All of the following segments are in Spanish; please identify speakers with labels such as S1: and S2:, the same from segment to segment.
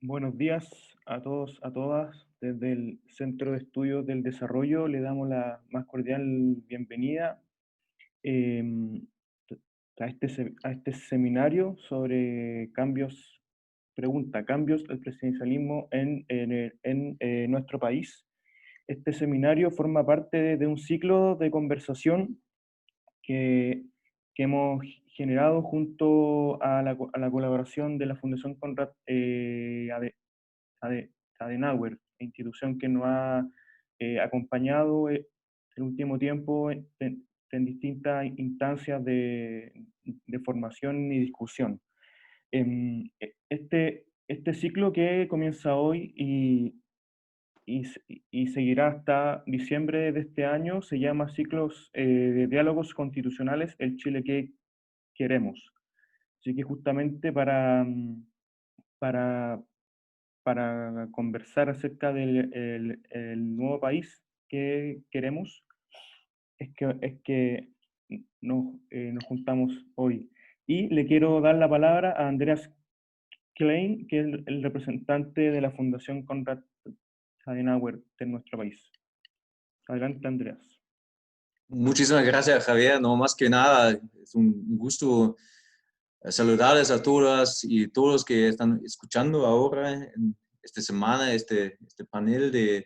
S1: Buenos días a todos, a todas. Desde el Centro de Estudios del Desarrollo le damos la más cordial bienvenida em, a este seminario sobre cambios, pregunta, cambios del presidencialismo en nuestro país. Este seminario forma parte de un ciclo de conversación que, que hemos generado junto a a la colaboración de la Fundación Konrad Ade- Adenauer, institución que nos ha acompañado el último tiempo en distintas instancias de formación y discusión. Este ciclo que comienza hoy y seguirá hasta diciembre de este año se llama Ciclos de Diálogos Constitucionales, el Chile que queremos. Así que justamente para, para conversar acerca del el nuevo país que queremos, es que nos juntamos hoy. Y le quiero dar la palabra a Andreas Klein, que es el representante de la Fundación Konrad Adenauer de nuestro país. Adelante, Andreas.
S2: Muchísimas gracias, Javier. No, más que nada, es un gusto saludarles a todas y todos que están escuchando ahora en esta semana, este panel de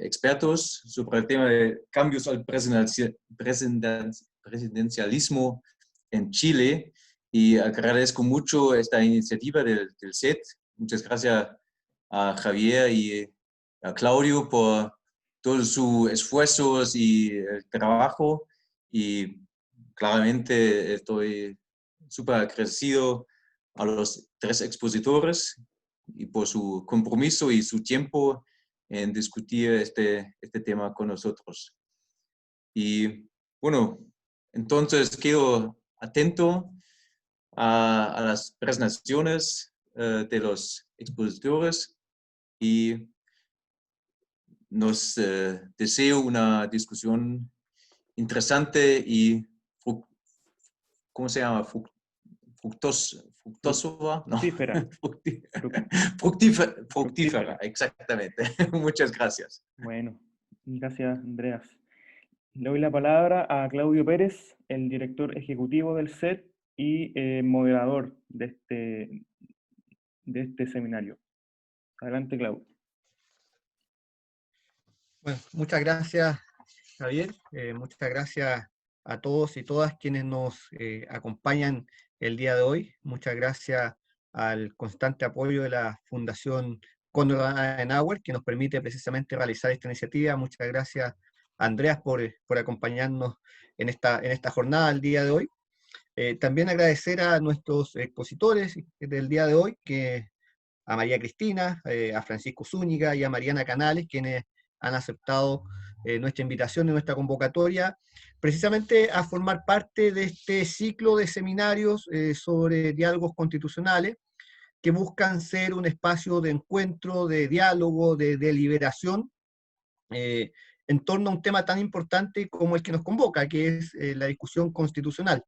S2: expertos sobre el tema de cambios al presidencialismo en Chile. Y agradezco mucho esta iniciativa del SET. Muchas gracias a Javier y a Claudio por todos sus esfuerzos y el trabajo, y claramente estoy súper agradecido a los tres expositores y por su compromiso y su tiempo en discutir este tema con nosotros. Y bueno, entonces quedo atento a las presentaciones de los expositores y nos deseo una discusión interesante y, ¿cómo se llama? Fructosa, no,
S1: Fructífera.
S2: fructífera,
S1: Fructífera.
S2: exactamente. Muchas gracias.
S1: Bueno, gracias, Andreas. Le doy la palabra a Claudio Pérez, el director ejecutivo del SET y moderador de este seminario. Adelante, Claudio.
S3: Bueno, muchas gracias, Javier. Muchas gracias a todos y todas quienes nos acompañan el día de hoy. Muchas gracias al constante apoyo de la Fundación Konrad Adenauer, que nos permite precisamente realizar esta iniciativa. Muchas gracias, Andreas, por acompañarnos en esta jornada el día de hoy. También agradecer a nuestros expositores del día de hoy, a María Cristina, a Francisco Zúñiga y a Mariana Canales, quienes han aceptado nuestra invitación y nuestra convocatoria, precisamente a formar parte de este ciclo de seminarios sobre diálogos constitucionales, que buscan ser un espacio de encuentro, de diálogo, de deliberación, eh, en torno a un tema tan importante como el que nos convoca, que es la discusión constitucional.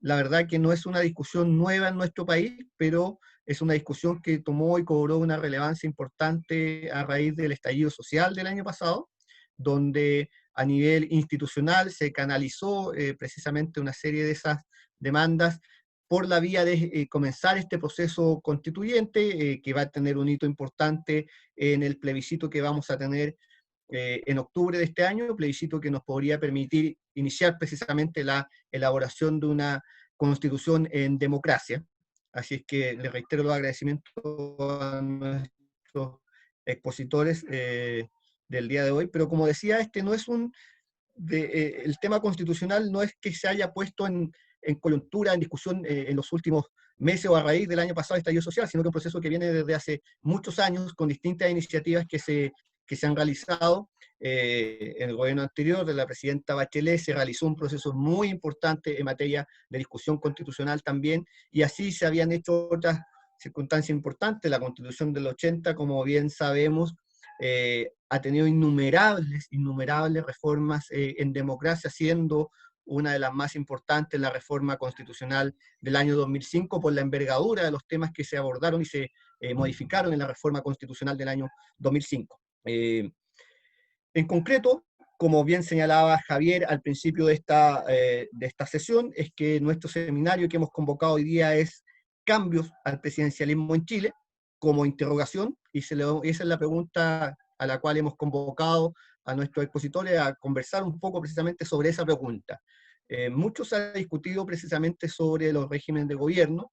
S3: La verdad que no es una discusión nueva en nuestro país, pero es una discusión que tomó y cobró una relevancia importante a raíz del estallido social del año pasado, donde a nivel institucional se canalizó precisamente una serie de esas demandas por la vía de comenzar este proceso constituyente, que va a tener un hito importante en el plebiscito que vamos a tener en octubre de este año, plebiscito que nos podría permitir iniciar precisamente la elaboración de una constitución en democracia. Así es que le reitero los agradecimientos a nuestros expositores del día de hoy, pero como decía, este no es el tema constitucional no es que se haya puesto en coyuntura, en discusión en los últimos meses o a raíz del año pasado de estallido social, sino que es un proceso que viene desde hace muchos años con distintas iniciativas que se han realizado. En el gobierno anterior de la presidenta Bachelet se realizó un proceso muy importante en materia de discusión constitucional también, y así se habían hecho otras circunstancias importantes. La Constitución del 80, como bien sabemos, ha tenido innumerables reformas en democracia, siendo una de las más importantes, la reforma constitucional del año 2005, por la envergadura de los temas que se abordaron y se modificaron en la reforma constitucional del año 2005. En concreto, como bien señalaba Javier al principio de esta sesión, es que nuestro seminario que hemos convocado hoy día es Cambios al presidencialismo en Chile, como interrogación, y esa es la pregunta a la cual hemos convocado a nuestros expositores a conversar un poco precisamente sobre esa pregunta. Mucho se ha discutido precisamente sobre los regímenes de gobierno.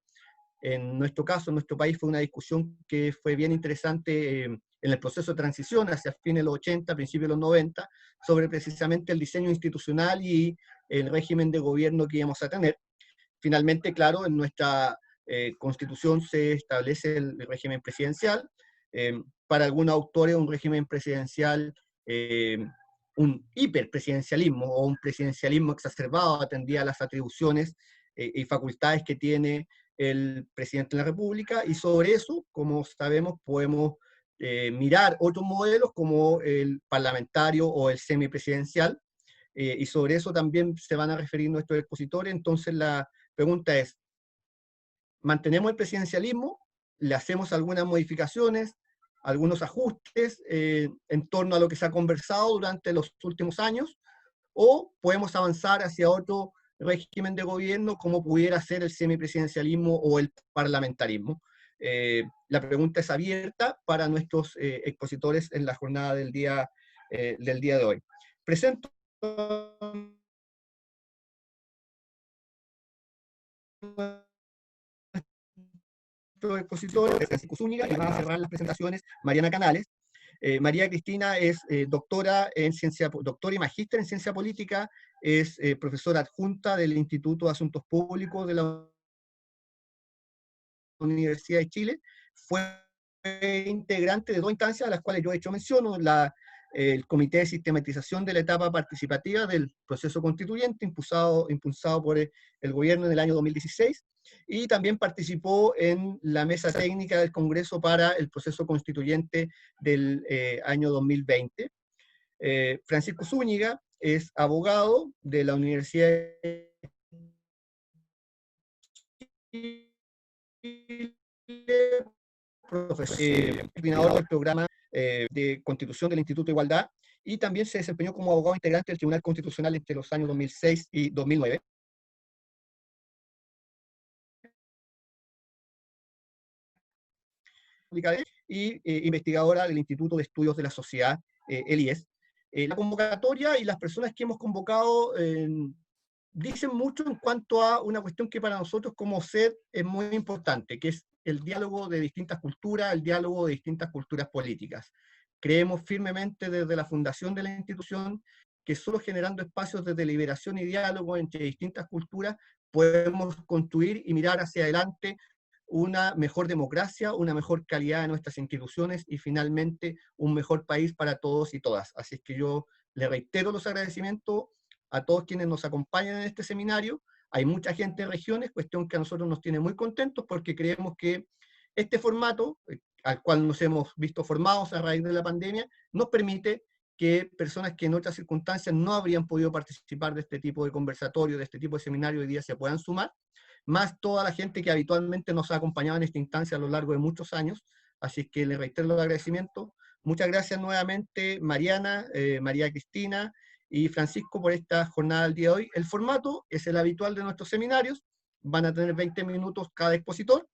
S3: En nuestro caso, en nuestro país, fue una discusión que fue bien interesante en el proceso de transición hacia fines de los 80, principios de los 90, sobre precisamente el diseño institucional y el régimen de gobierno que íbamos a tener. Finalmente, claro, en nuestra Constitución se establece el régimen presidencial. Para algunos autores, un régimen presidencial, un hiperpresidencialismo o un presidencialismo exacerbado, atendía a las atribuciones y facultades que tiene el presidente de la República, y sobre eso, como sabemos, podemos mirar otros modelos como el parlamentario o el semipresidencial, y sobre eso también se van a referir nuestros expositores. Entonces la pregunta es, ¿mantenemos el presidencialismo? ¿Le hacemos algunas modificaciones, algunos ajustes en torno a lo que se ha conversado durante los últimos años? ¿O podemos avanzar hacia otro régimen de gobierno como pudiera ser el semipresidencialismo o el parlamentarismo? La pregunta es abierta para nuestros expositores en la jornada del día de hoy. Presento expositores, Francisco Zúñiga, y van a cerrar las presentaciones Mariana Canales. María Cristina es doctora y magíster en ciencia política, es profesora adjunta del Instituto de Asuntos Públicos de la Universidad de Chile. Fue integrante de dos instancias a las cuales yo he hecho mención, el Comité de Sistematización de la Etapa Participativa del Proceso Constituyente, impulsado por el gobierno en el año 2016, y también participó en la mesa técnica del Congreso para el proceso constituyente del año 2020. Francisco Zúñiga es abogado de la Universidad de Chile, profesor, coordinador del programa de Constitución del Instituto de Igualdad, y también se desempeñó como abogado integrante del Tribunal Constitucional entre los años 2006 y 2009. Y investigadora del Instituto de Estudios de la Sociedad, el IES. La convocatoria y las personas que hemos convocado dicen mucho en cuanto a una cuestión que para nosotros como SED es muy importante, que es el diálogo de distintas culturas, el diálogo de distintas culturas políticas. Creemos firmemente desde la fundación de la institución que solo generando espacios de deliberación y diálogo entre distintas culturas podemos construir y mirar hacia adelante una mejor democracia, una mejor calidad de nuestras instituciones y finalmente un mejor país para todos y todas. Así es que yo le reitero los agradecimientos a todos quienes nos acompañan en este seminario. Hay mucha gente en regiones, cuestión que a nosotros nos tiene muy contentos porque creemos que este formato, al cual nos hemos visto formados a raíz de la pandemia, nos permite que personas que en otras circunstancias no habrían podido participar de este tipo de conversatorio, de este tipo de seminario, hoy día se puedan sumar, más toda la gente que habitualmente nos ha acompañado en esta instancia a lo largo de muchos años. Así que le reitero el agradecimiento. Muchas gracias nuevamente, Mariana, María Cristina y Francisco, por esta jornada del día de hoy. El formato es el habitual de nuestros seminarios. Van a tener 20 minutos cada expositor.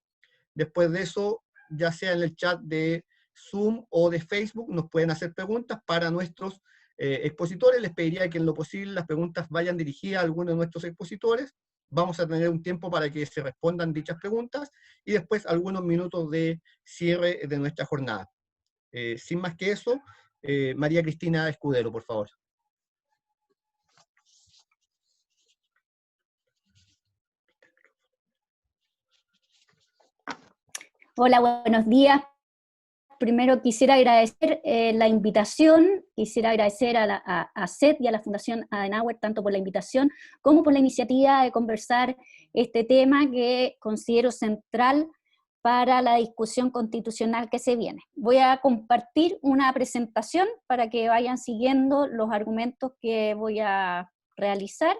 S3: Después de eso, ya sea en el chat de Zoom o de Facebook, nos pueden hacer preguntas para nuestros expositores. Les pediría que en lo posible las preguntas vayan dirigidas a alguno de nuestros expositores. Vamos a tener un tiempo para que se respondan dichas preguntas y después algunos minutos de cierre de nuestra jornada. Sin más que eso, María Cristina Escudero, por favor.
S4: Hola, buenos días. Primero quisiera agradecer la invitación, quisiera agradecer a SED y a la Fundación Adenauer tanto por la invitación como por la iniciativa de conversar este tema que considero central para la discusión constitucional que se viene. Voy a compartir una presentación para que vayan siguiendo los argumentos que voy a realizar.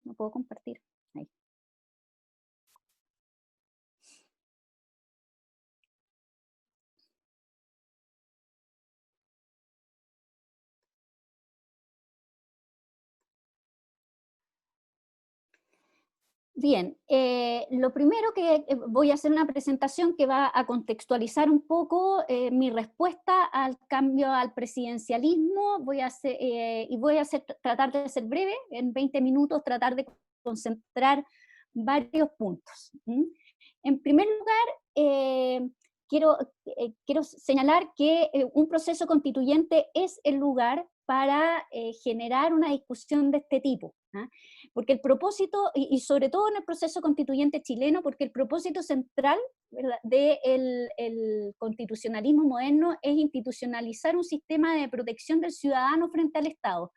S4: no puedo compartir. Ahí. Bien, lo primero que voy a hacer una presentación que va a contextualizar un poco mi respuesta al cambio al presidencialismo. Voy a tratar de ser breve, en 20 minutos tratar de concentrar varios puntos. En primer lugar, quiero señalar que un proceso constituyente es el lugar para generar una discusión de este tipo. Porque el propósito, y sobre todo en el proceso constituyente chileno, porque el propósito central del constitucionalismo moderno es institucionalizar un sistema de protección del ciudadano frente al Estado.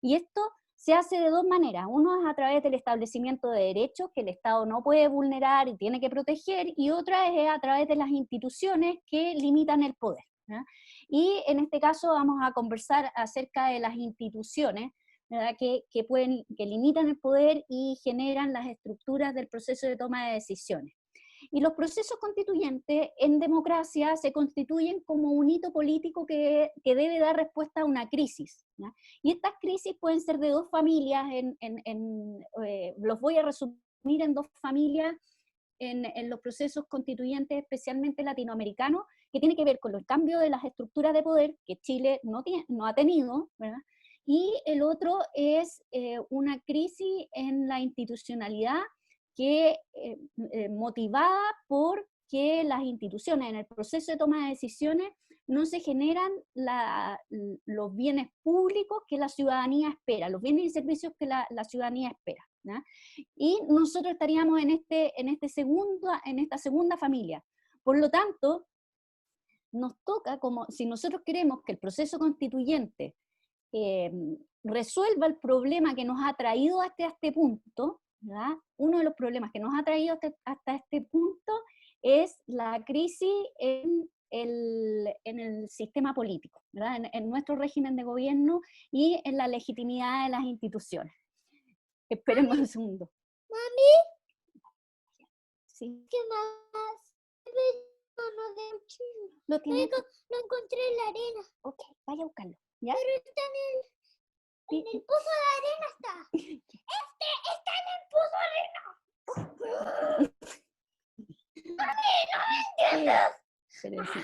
S4: Y esto se hace de dos maneras. Uno es a través del establecimiento de derechos que el Estado no puede vulnerar y tiene que proteger, y otra es a través de las instituciones que limitan el poder. Y en este caso vamos a conversar acerca de las instituciones, ¿verdad? Que limitan el poder y generan las estructuras del proceso de toma de decisiones. Y los procesos constituyentes en democracia se constituyen como un hito político que debe dar respuesta a una crisis, ¿ya? Y estas crisis pueden ser de dos familias, los voy a resumir en dos familias en los procesos constituyentes, especialmente latinoamericanos, que tiene que ver con el cambio de las estructuras de poder que Chile no ha tenido, ¿verdad? Y el otro es una crisis en la institucionalidad que motivada por que las instituciones en el proceso de toma de decisiones no se generan los bienes públicos que la ciudadanía espera, los bienes y servicios que la ciudadanía espera, ¿no? Y nosotros estaríamos en esta segunda familia. Por lo tanto, nos toca, como si nosotros queremos que el proceso constituyente resuelva el problema que nos ha traído hasta este punto, ¿verdad? Uno de los problemas que nos ha traído hasta este punto es la crisis en el sistema político, ¿verdad? En nuestro régimen de gobierno y en la legitimidad de las instituciones. Esperemos un segundo.
S5: Mami,
S4: ¿Sí?
S5: ¿qué más? No de un chino.
S4: ¿Lo tiene?
S5: Lo encontré en la arena.
S4: Ok, vaya a buscarlo. ¿Ya?
S5: Pero está en el pozo de arena está. Está en el pozo de arena. Mami, no me entiendes.
S4: Pero sí.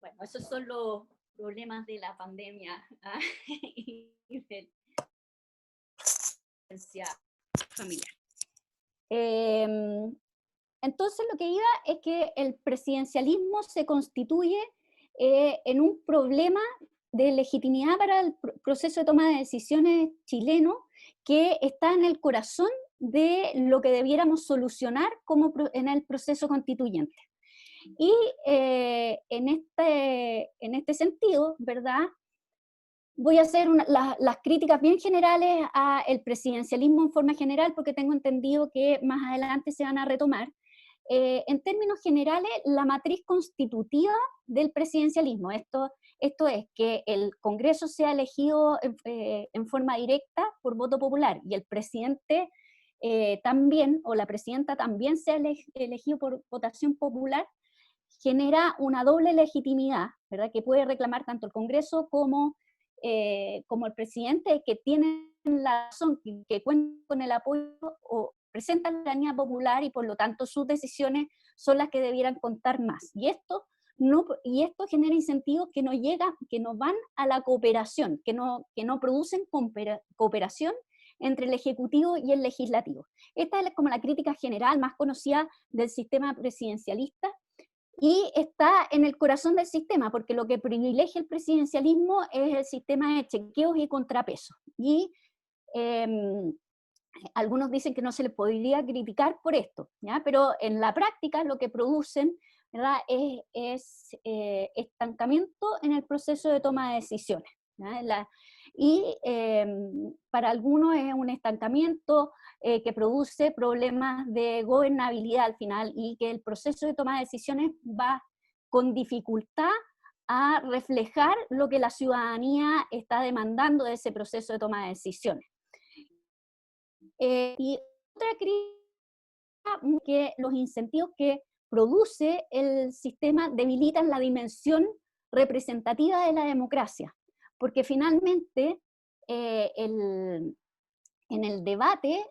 S4: Bueno, esos son los problemas de la pandemia y de la violencia familiar. Entonces lo que iba es que el presidencialismo se constituye en un problema de legitimidad para el proceso de toma de decisiones chileno que está en el corazón de lo que debiéramos solucionar en el proceso constituyente. Y en este sentido, ¿verdad? Voy a hacer las críticas bien generales al presidencialismo en forma general, porque tengo entendido que más adelante se van a retomar. En términos generales, la matriz constitutiva del presidencialismo, esto es que el Congreso sea elegido en forma directa por voto popular y el presidente también, o la presidenta también sea elegido por votación popular, genera una doble legitimidad, ¿verdad? Que puede reclamar tanto el Congreso como el presidente, que tienen la razón, que cuentan con el apoyo o presentan la ciudadanía popular y por lo tanto sus decisiones son las que debieran contar más. Y esto genera incentivos que no van a la cooperación, que no producen cooperación entre el Ejecutivo y el Legislativo. Esta es como la crítica general más conocida del sistema presidencialista, y está en el corazón del sistema, porque lo que privilegia el presidencialismo es el sistema de chequeos y contrapesos. Y algunos dicen que no se les podría criticar por esto, ¿ya? Pero en la práctica lo que producen, ¿verdad?, es estancamiento en el proceso de toma de decisiones, ¿ya? Y para algunos es un estancamiento que produce problemas de gobernabilidad al final, y que el proceso de toma de decisiones va con dificultad a reflejar lo que la ciudadanía está demandando de ese proceso de toma de decisiones. Y otra crítica, que los incentivos que produce el sistema debilitan la dimensión representativa de la democracia, porque finalmente en el debate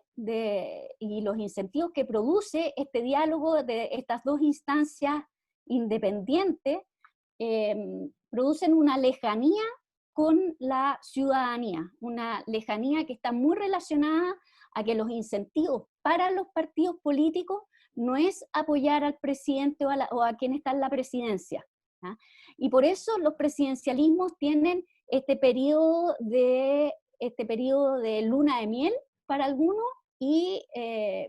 S4: y los incentivos que produce este diálogo de estas dos instancias independientes producen una lejanía con la ciudadanía, una lejanía que está muy relacionada a que los incentivos para los partidos políticos no es apoyar al presidente o a quien está en la presidencia, ¿ah? Y por eso los presidencialismos tienen este periodo de luna de miel para algunos, y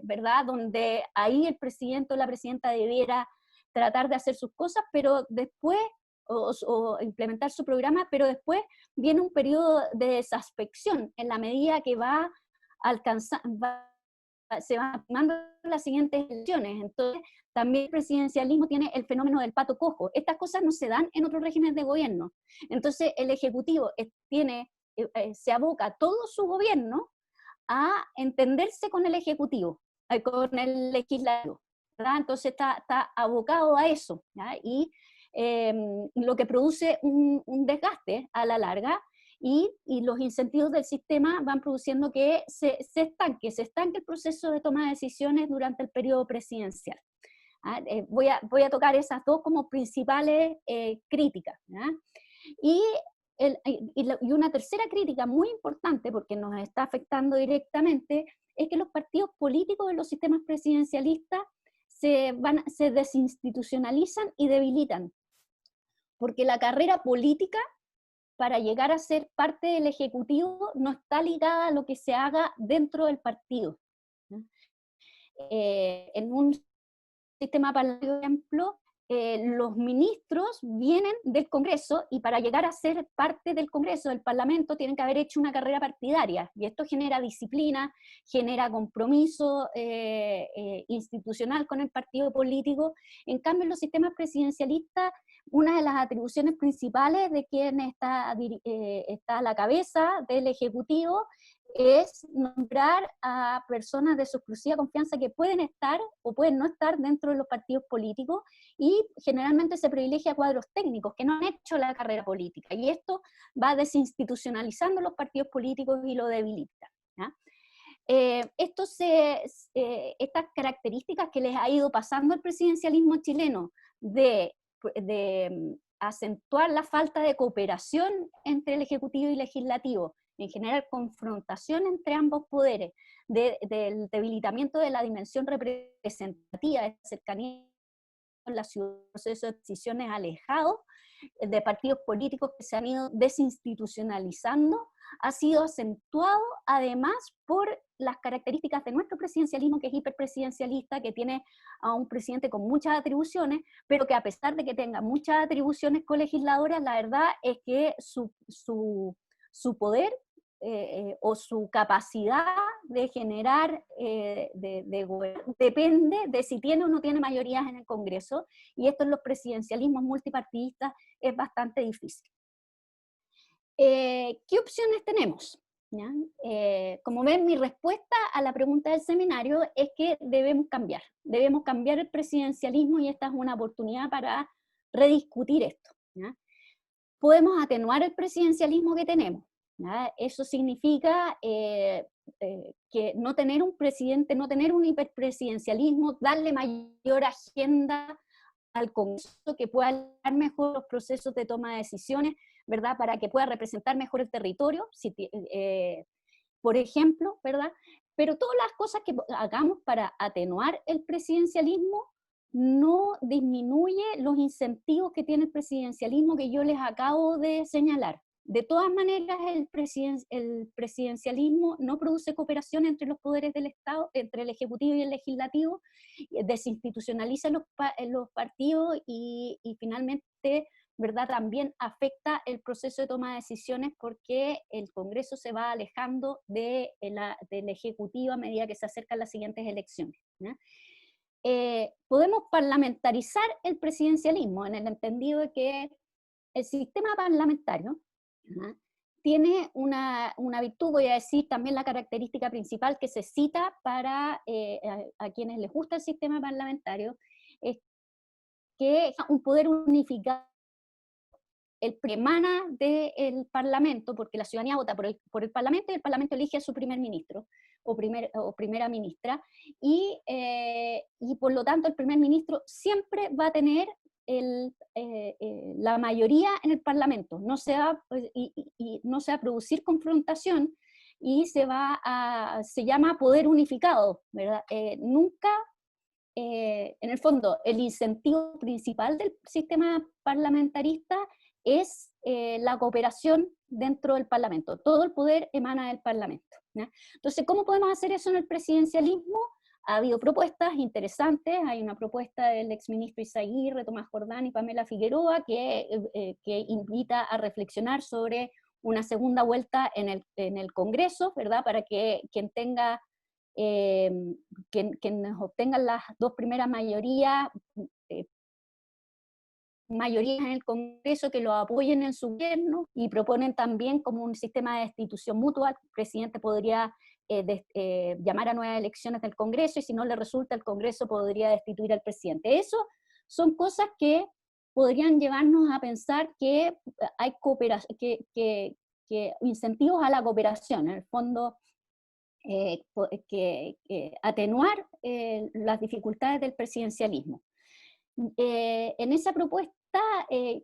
S4: ¿verdad?, donde ahí el presidente o la presidenta debiera tratar de hacer sus cosas, pero después, o implementar su programa, pero después viene un periodo de desafección en la medida que se van tomando las siguientes elecciones. Entonces, también el presidencialismo tiene el fenómeno del pato cojo. Estas cosas no se dan en otros regímenes de gobierno. Entonces, el Ejecutivo se aboca todo su gobierno a entenderse con el Ejecutivo, con el Legislativo, ¿verdad? Entonces está abocado a eso, ¿ya? Y lo que produce un desgaste a la larga, y los incentivos del sistema van produciendo que se estanque el proceso de toma de decisiones durante el periodo presidencial. Voy a tocar esas dos como principales críticas, ¿ya? Y una tercera crítica muy importante, porque nos está afectando directamente, es que los partidos políticos en los sistemas presidencialistas se desinstitucionalizan y debilitan, porque la carrera política para llegar a ser parte del Ejecutivo no está ligada a lo que se haga dentro del partido. En un sistema parlamentario, por ejemplo, los ministros vienen del Congreso, y para llegar a ser parte del Congreso, del Parlamento, tienen que haber hecho una carrera partidaria, y esto genera disciplina, genera compromiso institucional con el partido político. En cambio, en los sistemas presidencialistas, una de las atribuciones principales de quien está a la cabeza del Ejecutivo es nombrar a personas de su exclusiva confianza que pueden estar o pueden no estar dentro de los partidos políticos, y generalmente se privilegia cuadros técnicos que no han hecho la carrera política, y esto va desinstitucionalizando los partidos políticos y lo debilita, ¿ya? Estas características que les ha ido pasando al presidencialismo chileno de acentuar la falta de cooperación entre el Ejecutivo y Legislativo, en general confrontación entre ambos poderes, del debilitamiento de la dimensión representativa, de cercanía con la ciudad, proceso de decisiones alejados, de partidos políticos que se han ido desinstitucionalizando, ha sido acentuado además por las características de nuestro presidencialismo, que es hiperpresidencialista, que tiene a un presidente con muchas atribuciones, pero que a pesar de que tenga muchas atribuciones colegisladoras, la verdad es que su poder o su capacidad de generar de gobierno depende de si tiene o no tiene mayorías en el Congreso, y esto en los presidencialismos multipartidistas es bastante difícil. ¿Qué opciones tenemos? ¿Ya? Como ven, mi respuesta a la pregunta del seminario es que debemos cambiar el presidencialismo, y esta es una oportunidad para rediscutir esto, ¿ya? Podemos atenuar el presidencialismo que tenemos, ¿ya? Eso significa que no tener un presidente, no tener un hiperpresidencialismo, darle mayor agenda al Congreso, que pueda dar mejor los procesos de toma de decisiones, ¿verdad?, para que pueda representar mejor el territorio, por ejemplo, ¿verdad? Pero todas las cosas que hagamos para atenuar el presidencialismo no disminuye los incentivos que tiene el presidencialismo que yo les acabo de señalar. De todas maneras, el presidencialismo no produce cooperación entre los poderes del Estado, entre el Ejecutivo y el Legislativo, desinstitucionaliza los partidos y finalmente, ¿verdad?, también afecta el proceso de toma de decisiones porque el Congreso se va alejando del Ejecutivo a medida que se acercan las siguientes elecciones, ¿no? Podemos parlamentarizar el presidencialismo en el entendido de que el sistema parlamentario, ¿no?, tiene una virtud, voy a decir también la característica principal que se cita para a quienes les gusta el sistema parlamentario, es que es un poder unificado. El emana del Parlamento, porque la ciudadanía vota por el Parlamento y el Parlamento elige a su primer ministro o primera ministra, y por lo tanto el primer ministro siempre va a tener la mayoría en el Parlamento, no se va a producir confrontación y se llama poder unificado, ¿verdad? Nunca, en el fondo, el incentivo principal del sistema parlamentarista es la cooperación dentro del Parlamento. Todo el poder emana del Parlamento, ¿ya? Entonces, ¿cómo podemos hacer eso en el presidencialismo? Ha habido propuestas interesantes, hay una propuesta del exministro Izaguirre, Tomás Jordán y Pamela Figueroa que invita a reflexionar sobre una segunda vuelta en el Congreso, ¿verdad?, para que quienes obtengan las dos primeras mayorías en el Congreso que lo apoyen en su gobierno, y proponen también como un sistema de destitución mutua. El presidente podría llamar a nuevas elecciones del Congreso, y si no le resulta, el Congreso podría destituir al presidente. Eso son cosas que podrían llevarnos a pensar que hay cooperación, que incentivos a la cooperación, en el fondo, atenuar las dificultades del presidencialismo. En esa propuesta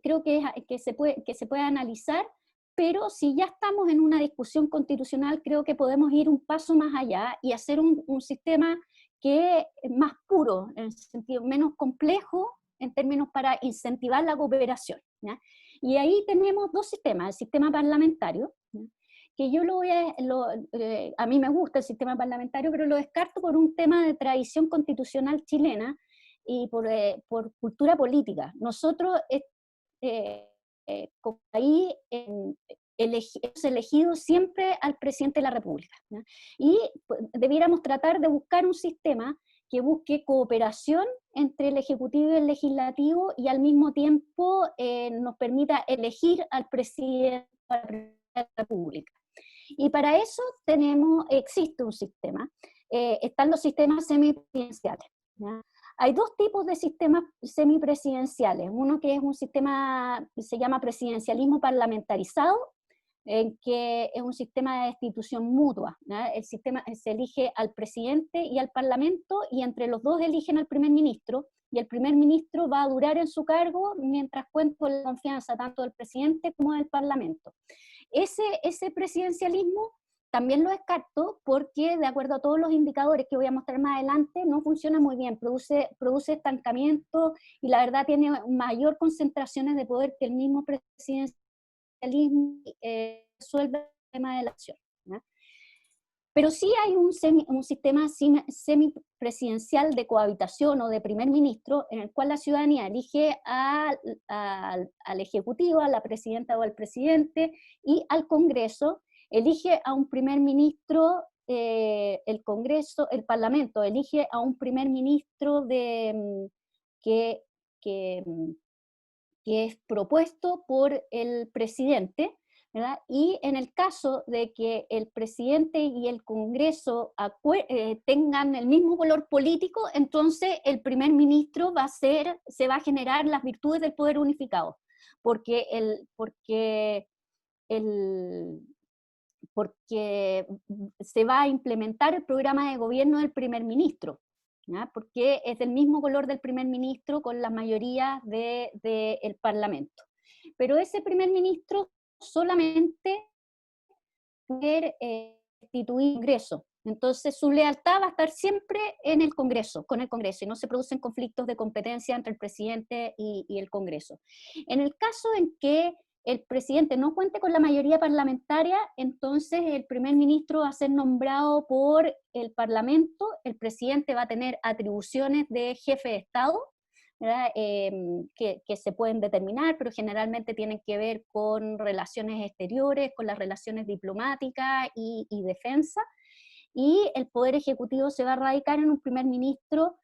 S4: creo que se puede analizar, pero si ya estamos en una discusión constitucional, creo que podemos ir un paso más allá y hacer un sistema que es más puro, en el sentido menos complejo, en términos para incentivar la cooperación, ¿ya? Y ahí tenemos dos sistemas: el sistema parlamentario, ¿ya?, que yo a mí me gusta el sistema parlamentario, pero lo descarto por un tema de tradición constitucional chilena y por cultura política. Nosotros, como país, hemos elegido siempre al presidente de la República, ¿no? Y debiéramos tratar de buscar un sistema que busque cooperación entre el Ejecutivo y el Legislativo, y al mismo tiempo nos permita elegir al presidente de la República. Y para eso existe un sistema. Están los sistemas semipresidenciales, ¿ya? Hay dos tipos de sistemas semipresidenciales. Uno que es un sistema que se llama presidencialismo parlamentarizado, que es un sistema de destitución mutua, ¿ya? El sistema se elige al presidente y al parlamento, y entre los dos eligen al primer ministro, y el primer ministro va a durar en su cargo mientras cuente con la confianza tanto del presidente como del parlamento. Ese presidencialismo también lo descarto porque, de acuerdo a todos los indicadores que voy a mostrar más adelante, no funciona muy bien, produce estancamiento, y la verdad tiene mayor concentraciones de poder que el mismo presidencialismo resuelve el tema de la acción, ¿no? Pero sí hay un sistema semipresidencial de cohabitación o de primer ministro, en el cual la ciudadanía elige al Ejecutivo, a la presidenta o al presidente, y al Congreso elige a un primer ministro, el Congreso, el Parlamento elige a un primer ministro que es propuesto por el presidente, ¿verdad? Y en el caso de que el presidente y el Congreso tengan el mismo color político, entonces el primer ministro se va a generar las virtudes del poder unificado, porque se va a implementar el programa de gobierno del primer ministro, ¿ya? Porque es del mismo color del primer ministro con la mayoría del Parlamento. Pero ese primer ministro solamente puede destituir el Congreso, Entonces su lealtad va a estar siempre en el Congreso, con el Congreso, y no se producen conflictos de competencia entre el presidente y el Congreso. En el caso en que el presidente no cuente con la mayoría parlamentaria, entonces el primer ministro va a ser nombrado por el Parlamento, el presidente va a tener atribuciones de jefe de Estado, ¿verdad? Que se pueden determinar, pero generalmente tienen que ver con relaciones exteriores, con las relaciones diplomáticas y defensa, y el Poder Ejecutivo se va a radicar en un primer ministro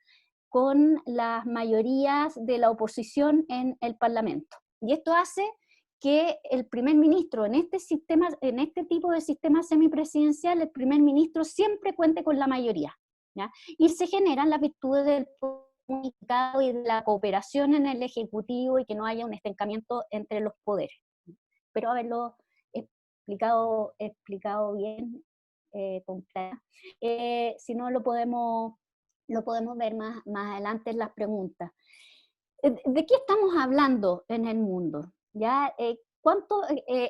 S4: con las mayorías de la oposición en el Parlamento. Y esto hace que el primer ministro en este tipo de sistema semipresidencial, el primer ministro siempre cuente con la mayoría, ¿ya? Y se generan las virtudes del comunicado y de la cooperación en el Ejecutivo y que no haya un estancamiento entre los poderes. Espero haberlo explicado bien, completa. Si no, lo podemos ver más adelante en las preguntas. ¿De qué estamos hablando en el mundo? ¿Ya?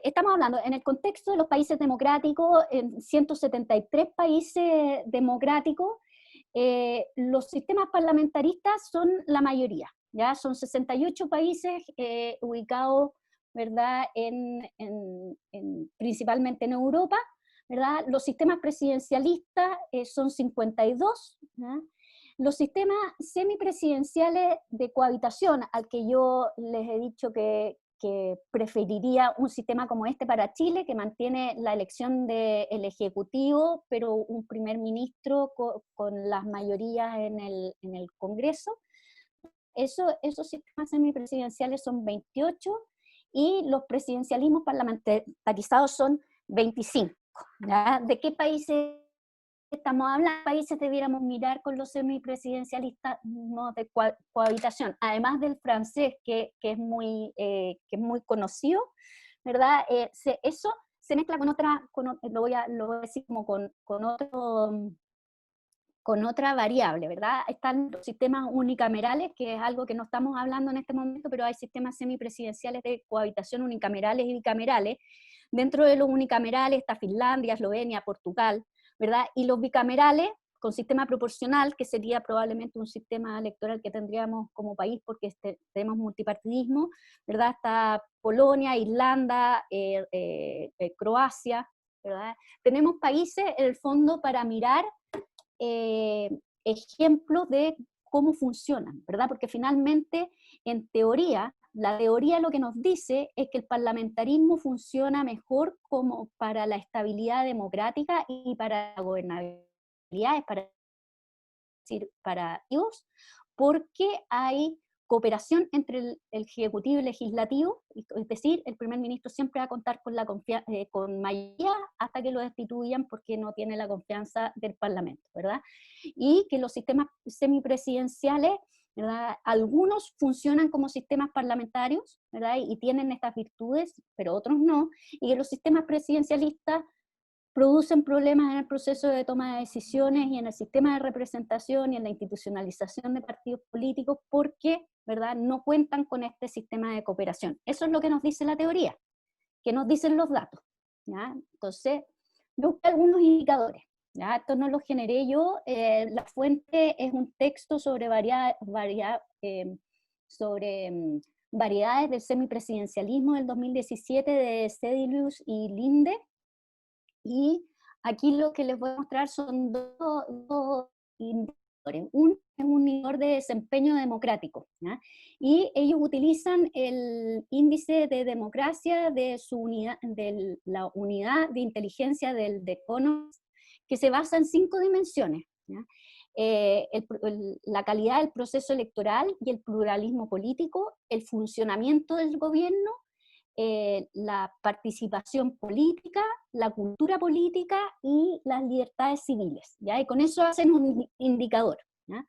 S4: Estamos hablando en el contexto de los países democráticos, en 173 países democráticos, los sistemas parlamentaristas son la mayoría, ¿ya? Son 68 países ubicados, ¿verdad? Principalmente en Europa, ¿verdad? Los sistemas presidencialistas son 52, ¿ya? Los sistemas semipresidenciales de cohabitación, al que yo les he dicho que preferiría un sistema como este para Chile, que mantiene la elección del Ejecutivo, pero un primer ministro con las mayorías en el Congreso. Esos sistemas semipresidenciales son 28, y los presidencialismos parlamentarizados son 25. ¿Ya? ¿De qué países estamos hablando? Países debiéramos mirar con los semipresidencialistas de cohabitación, además del francés, que es muy conocido, ¿verdad? Eso se mezcla con otra, lo voy a decir como con otra variable, ¿verdad? Están los sistemas unicamerales, que es algo que no estamos hablando en este momento, pero hay sistemas semipresidenciales de cohabitación unicamerales y bicamerales. Dentro de los unicamerales está Finlandia, Eslovenia, Portugal, ¿verdad? Y los bicamerales, con sistema proporcional, que sería probablemente un sistema electoral que tendríamos como país porque tenemos multipartidismo, ¿verdad? Está Polonia, Irlanda, Croacia, ¿verdad? Tenemos países, en el fondo, para mirar ejemplos de cómo funcionan, ¿verdad? Porque finalmente, en teoría, la teoría lo que nos dice es que el parlamentarismo funciona mejor como para la estabilidad democrática y para la gobernabilidad, para ellos, porque hay cooperación entre el Ejecutivo y el Legislativo, es decir, el primer ministro siempre va a contar con mayoría hasta que lo destituyan porque no tiene la confianza del Parlamento, ¿verdad? Y que los sistemas semipresidenciales, ¿verdad? Algunos funcionan como sistemas parlamentarios, ¿verdad? Y tienen estas virtudes, pero otros no, y que los sistemas presidencialistas producen problemas en el proceso de toma de decisiones y en el sistema de representación y en la institucionalización de partidos políticos porque, ¿verdad?, no cuentan con este sistema de cooperación. Eso es lo que nos dice la teoría, que nos dicen los datos, ¿ya? Entonces, yo busqué algunos indicadores, ¿ya? Esto no lo generé yo, la fuente es un texto sobre variedades del semipresidencialismo del 2017 de Sedilius y Linde. Y aquí lo que les voy a mostrar son dos indicadores. Uno es un indicador de desempeño democrático, ¿ya? Y ellos utilizan el índice de democracia de la unidad de inteligencia del The Economist, que se basa en 5 dimensiones, ¿ya? La calidad del proceso electoral y el pluralismo político, el funcionamiento del gobierno, la participación política, la cultura política y las libertades civiles, ¿ya? Y con eso hacen un indicador, ¿ya?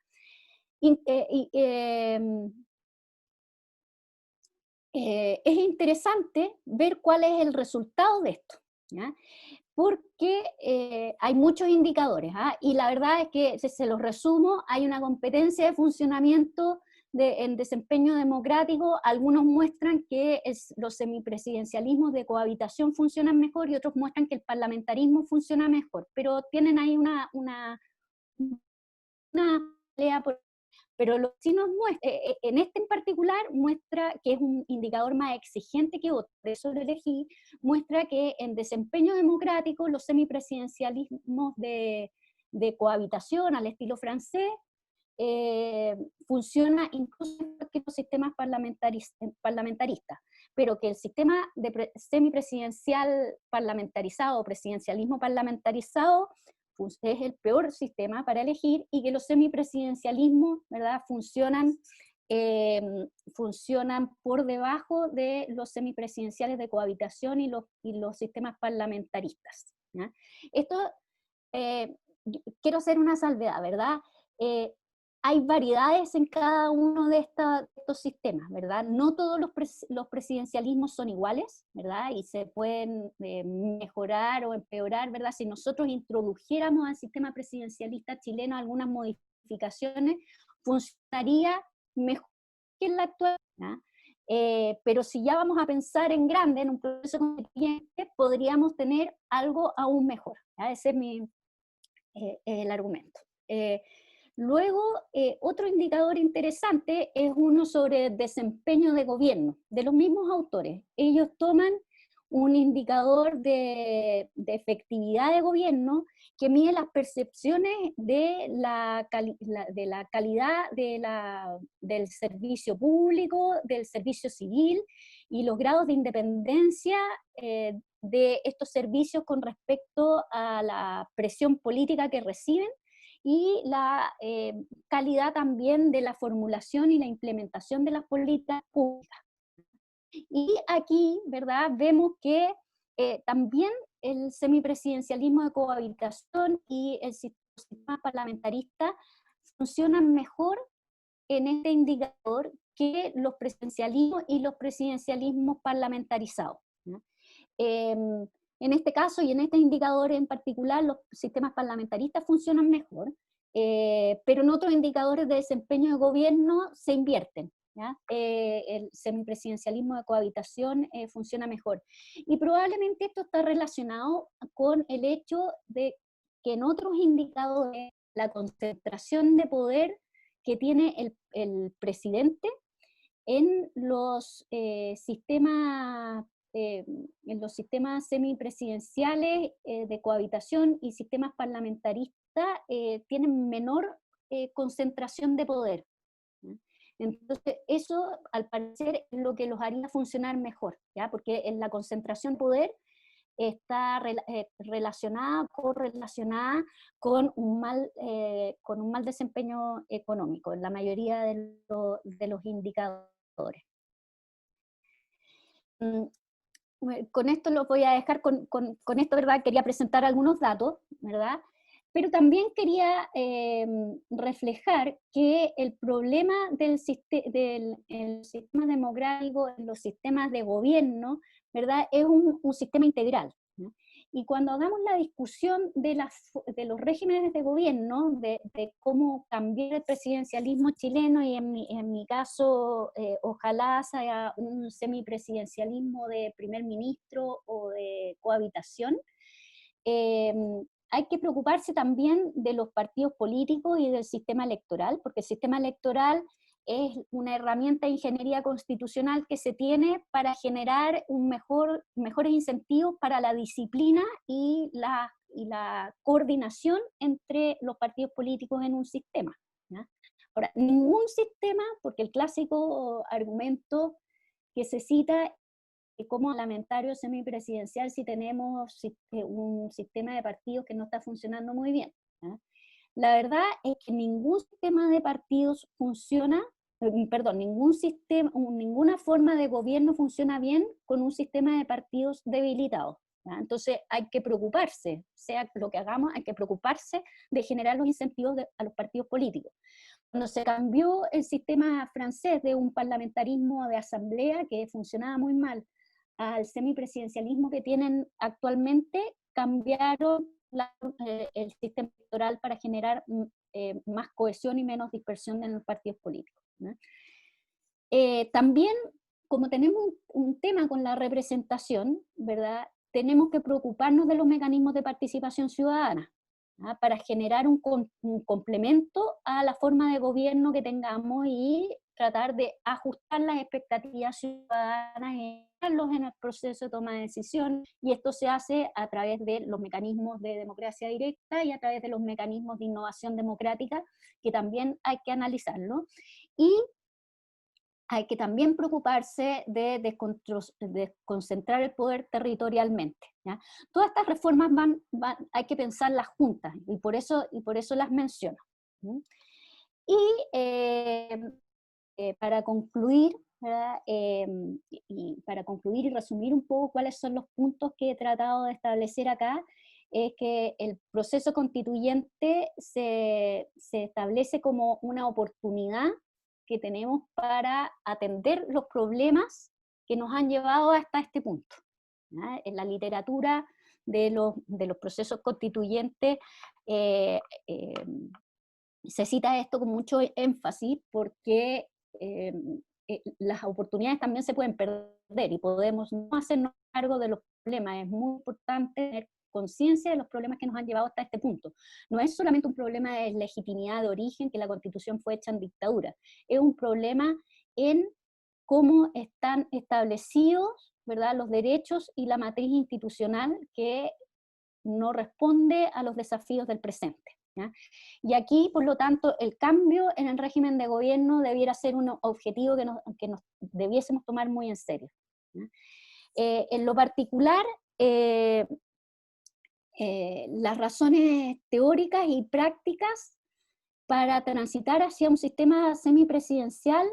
S4: Es interesante ver cuál es el resultado de esto, ¿ya? Porque hay muchos indicadores, ¿ah? Y la verdad es que, si se los resumo, hay una competencia de funcionamiento en desempeño democrático, algunos muestran que los semipresidencialismos de cohabitación funcionan mejor y otros muestran que el parlamentarismo funciona mejor, pero tienen ahí una pelea pero lo que sí nos muestra, en este en particular, muestra que es un indicador más exigente que otro, por eso lo elegí, muestra que en desempeño democrático los semipresidencialismos de cohabitación al estilo francés funciona incluso mejor que los sistemas parlamentaristas, pero que el sistema semipresidencial parlamentarizado o presidencialismo parlamentarizado es el peor sistema para elegir, y que los semipresidencialismos, ¿verdad?, funcionan por debajo de los semipresidenciales de cohabitación y los sistemas parlamentaristas, ¿ya? Esto, quiero hacer una salvedad, ¿verdad? Hay variedades en cada uno de estos sistemas, ¿verdad? No todos los presidencialismos son iguales, ¿verdad? Y se pueden mejorar o empeorar, ¿verdad? Si nosotros introdujéramos al sistema presidencialista chileno algunas modificaciones, funcionaría mejor que en la actual, ¿verdad? Pero si ya vamos a pensar en grande, en un proceso constituyente, podríamos tener algo aún mejor, ¿verdad? Ese es el argumento. Luego, otro indicador interesante es uno sobre desempeño de gobierno, de los mismos autores. Ellos toman un indicador de efectividad de gobierno que mide las percepciones de la calidad del servicio público, del servicio civil, y los grados de independencia de estos servicios con respecto a la presión política que reciben, y la calidad también de la formulación y la implementación de las políticas públicas. Y aquí, ¿verdad?, vemos que también el semipresidencialismo de cohabitación y el sistema parlamentarista funcionan mejor en este indicador que los presidencialismos y los presidencialismos parlamentarizados, ¿no? En este caso y en este indicador en particular, los sistemas parlamentaristas funcionan mejor, pero en otros indicadores de desempeño de gobierno se invierten, ¿ya? El semipresidencialismo de cohabitación funciona mejor. Y probablemente esto está relacionado con el hecho de que en otros indicadores la concentración de poder que tiene el presidente en los sistemas semipresidenciales de cohabitación y sistemas parlamentaristas tienen menor concentración de poder, ¿ya? Entonces, eso al parecer es lo que los haría funcionar mejor, ¿ya? Porque en la concentración de poder está correlacionada con un mal desempeño económico en la mayoría de los indicadores. Con esto lo voy a dejar, con esto, ¿verdad? Quería presentar algunos datos, ¿verdad? Pero también quería reflejar que el problema del sistema democrático, los sistemas de gobierno, ¿verdad?, es un sistema integral, ¿no? Y cuando hagamos la discusión de los regímenes de gobierno, de cómo cambiar el presidencialismo chileno, y en mi caso, ojalá sea un semipresidencialismo de primer ministro o de cohabitación, hay que preocuparse también de los partidos políticos y del sistema electoral, porque el sistema electoral es una herramienta de ingeniería constitucional que se tiene para generar mejores incentivos para la disciplina y la coordinación entre los partidos políticos en un sistema, ¿ya? Ahora, ningún sistema, porque el clásico argumento que se cita como parlamentario semipresidencial si tenemos un sistema de partidos que no está funcionando muy bien, ¿ya? La verdad es que ningún sistema de partidos funciona, ninguna forma de gobierno funciona bien con un sistema de partidos debilitado, ¿ya? Entonces hay que preocuparse, sea lo que hagamos, hay que preocuparse de generar los incentivos a los partidos políticos. Cuando se cambió el sistema francés de un parlamentarismo de asamblea que funcionaba muy mal al semipresidencialismo que tienen actualmente, cambiaron el sistema electoral para generar más cohesión y menos dispersión en los partidos políticos, ¿no? También, como tenemos un tema con la representación, ¿verdad? Tenemos que preocuparnos de los mecanismos de participación ciudadana, ¿ah? Para generar un complemento a la forma de gobierno que tengamos y tratar de ajustar las expectativas ciudadanas en el proceso de toma de decisión, y esto se hace a través de los mecanismos de democracia directa y a través de los mecanismos de innovación democrática, que también hay que analizarlo. Y hay que también preocuparse de desconcentrar el poder territorialmente, ¿ya? Todas estas reformas hay que pensarlas juntas, y por eso las menciono. ¿Sí? Y para concluir, ¿verdad? Para concluir y resumir un poco cuáles son los puntos que he tratado de establecer acá, es que el proceso constituyente se establece como una oportunidad que tenemos para atender los problemas que nos han llevado hasta este punto, ¿ya? En la literatura de los procesos constituyentes se cita esto con mucho énfasis porque las oportunidades también se pueden perder y podemos no hacernos cargo de los problemas. Es muy importante tener conciencia de los problemas que nos han llevado hasta este punto. No es solamente un problema de legitimidad de origen, que la Constitución fue hecha en dictadura, es un problema en cómo están establecidos, ¿verdad?, los derechos y la matriz institucional que no responde a los desafíos del presente, ¿ya? Y aquí, por lo tanto, el cambio en el régimen de gobierno debiera ser un objetivo que nos debiésemos tomar muy en serio, ¿ya? En lo particular, las razones teóricas y prácticas para transitar hacia un sistema semipresidencial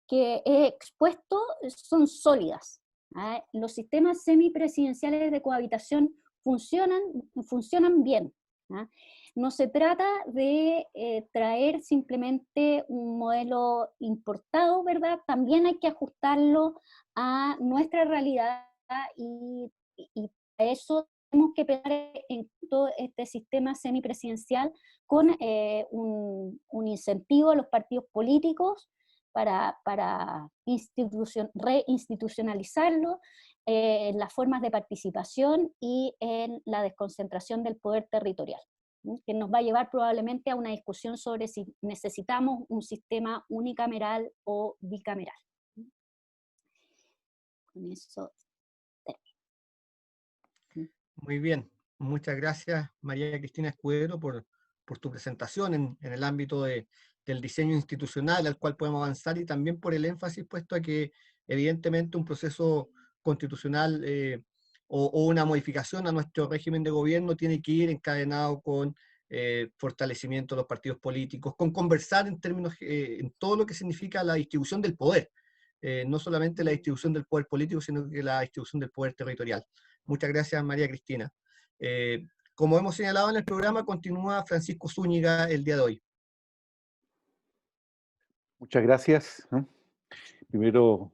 S4: que he expuesto son sólidas, ¿ah? Los sistemas semipresidenciales de cohabitación funcionan bien, ¿ah? No se trata de traer simplemente un modelo importado, ¿verdad? También hay que ajustarlo a nuestra realidad, y para eso tenemos que pensar en todo este sistema semipresidencial con un incentivo a los partidos políticos para reinstitucionalizarlo, en las formas de participación y en la desconcentración del poder territorial, ¿sí? Que nos va a llevar probablemente a una discusión sobre si necesitamos un sistema unicameral o bicameral. Con eso termino.
S3: Muy bien, muchas gracias María Cristina Escudero por tu presentación en el ámbito del diseño institucional al cual podemos avanzar, y también por el énfasis puesto a que evidentemente un proceso constitucional o una modificación a nuestro régimen de gobierno tiene que ir encadenado con fortalecimiento de los partidos políticos, con conversar en términos, en todo lo que significa la distribución del poder, no solamente la distribución del poder político, sino que la distribución del poder territorial. Muchas gracias, María Cristina. Como hemos señalado en el programa, continúa Francisco Zúñiga el día de hoy.
S6: Muchas gracias, ¿no? Primero,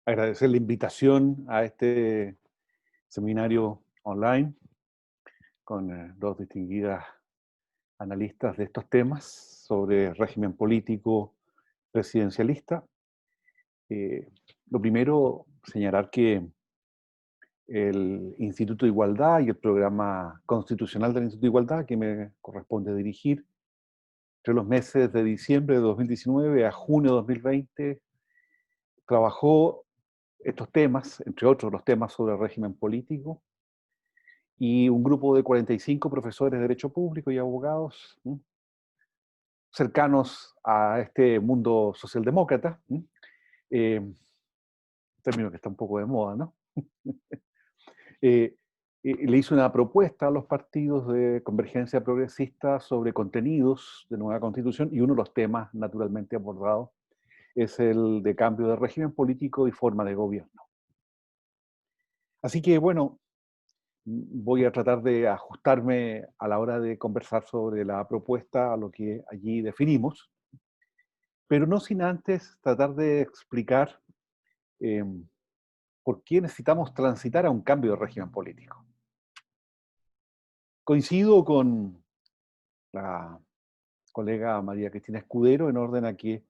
S6: agradecer la invitación a este seminario online con dos distinguidas analistas de estos temas sobre régimen político presidencialista. Lo primero, señalar que el Instituto de Igualdad y el programa constitucional del Instituto de Igualdad, que me corresponde dirigir, entre los meses de diciembre de 2019 a junio de 2020, trabajó estos temas, entre otros los temas sobre el régimen político, y un grupo de 45 profesores de Derecho Público y abogados, ¿sí?, cercanos a este mundo socialdemócrata, ¿sí?, término que está un poco de moda, ¿no? Le hizo una propuesta a los partidos de convergencia progresista sobre contenidos de nueva constitución, y uno de los temas naturalmente abordados es el de cambio de régimen político y forma de gobierno. Así que, bueno, voy a tratar de ajustarme a la hora de conversar sobre la propuesta a lo que allí definimos, pero no sin antes tratar de explicar por qué necesitamos transitar a un cambio de régimen político. Coincido con la colega María Cristina Escudero en orden a que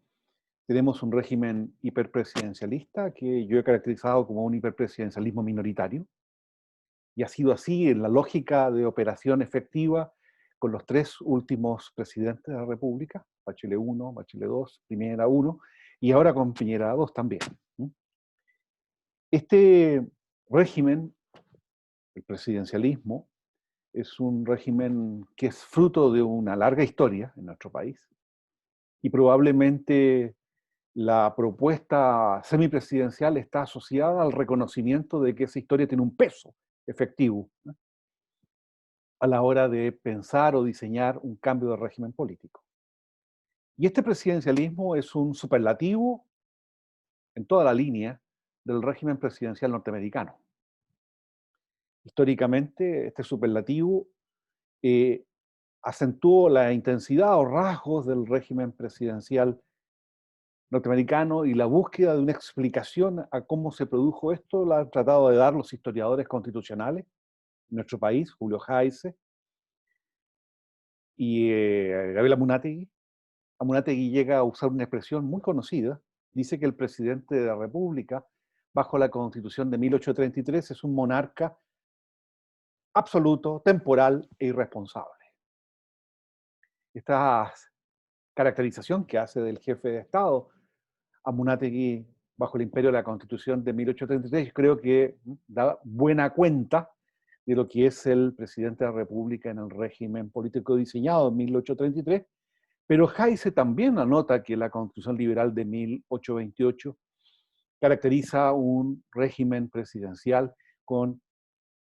S6: Tenemos un régimen hiperpresidencialista que yo he caracterizado como un hiperpresidencialismo minoritario, y ha sido así en la lógica de operación efectiva con los tres últimos presidentes de la República, Bachelet 1, Bachelet 2, Piñera 1, y ahora con Piñera 2 también. Este régimen, el presidencialismo, es un régimen que es fruto de una larga historia en nuestro país, y probablemente la propuesta semipresidencial está asociada al reconocimiento de que esa historia tiene un peso efectivo, ¿no?, a la hora de pensar o diseñar un cambio de régimen político. Y este presidencialismo es un superlativo en toda la línea del régimen presidencial norteamericano. Históricamente, este superlativo acentuó la intensidad o rasgos del régimen presidencial norteamericano, y la búsqueda de una explicación a cómo se produjo esto la han tratado de dar los historiadores constitucionales en nuestro país, Julio Jaise y Gabriel Amunátegui. Amunátegui llega a usar una expresión muy conocida. Dice que el presidente de la República, bajo la Constitución de 1833, es un monarca absoluto, temporal e irresponsable. Esta caracterización que hace del jefe de Estado Amunátegui bajo el imperio de la Constitución de 1833, creo que da buena cuenta de lo que es el presidente de la República en el régimen político diseñado en 1833, pero Jaise también anota que la Constitución Liberal de 1828 caracteriza un régimen presidencial con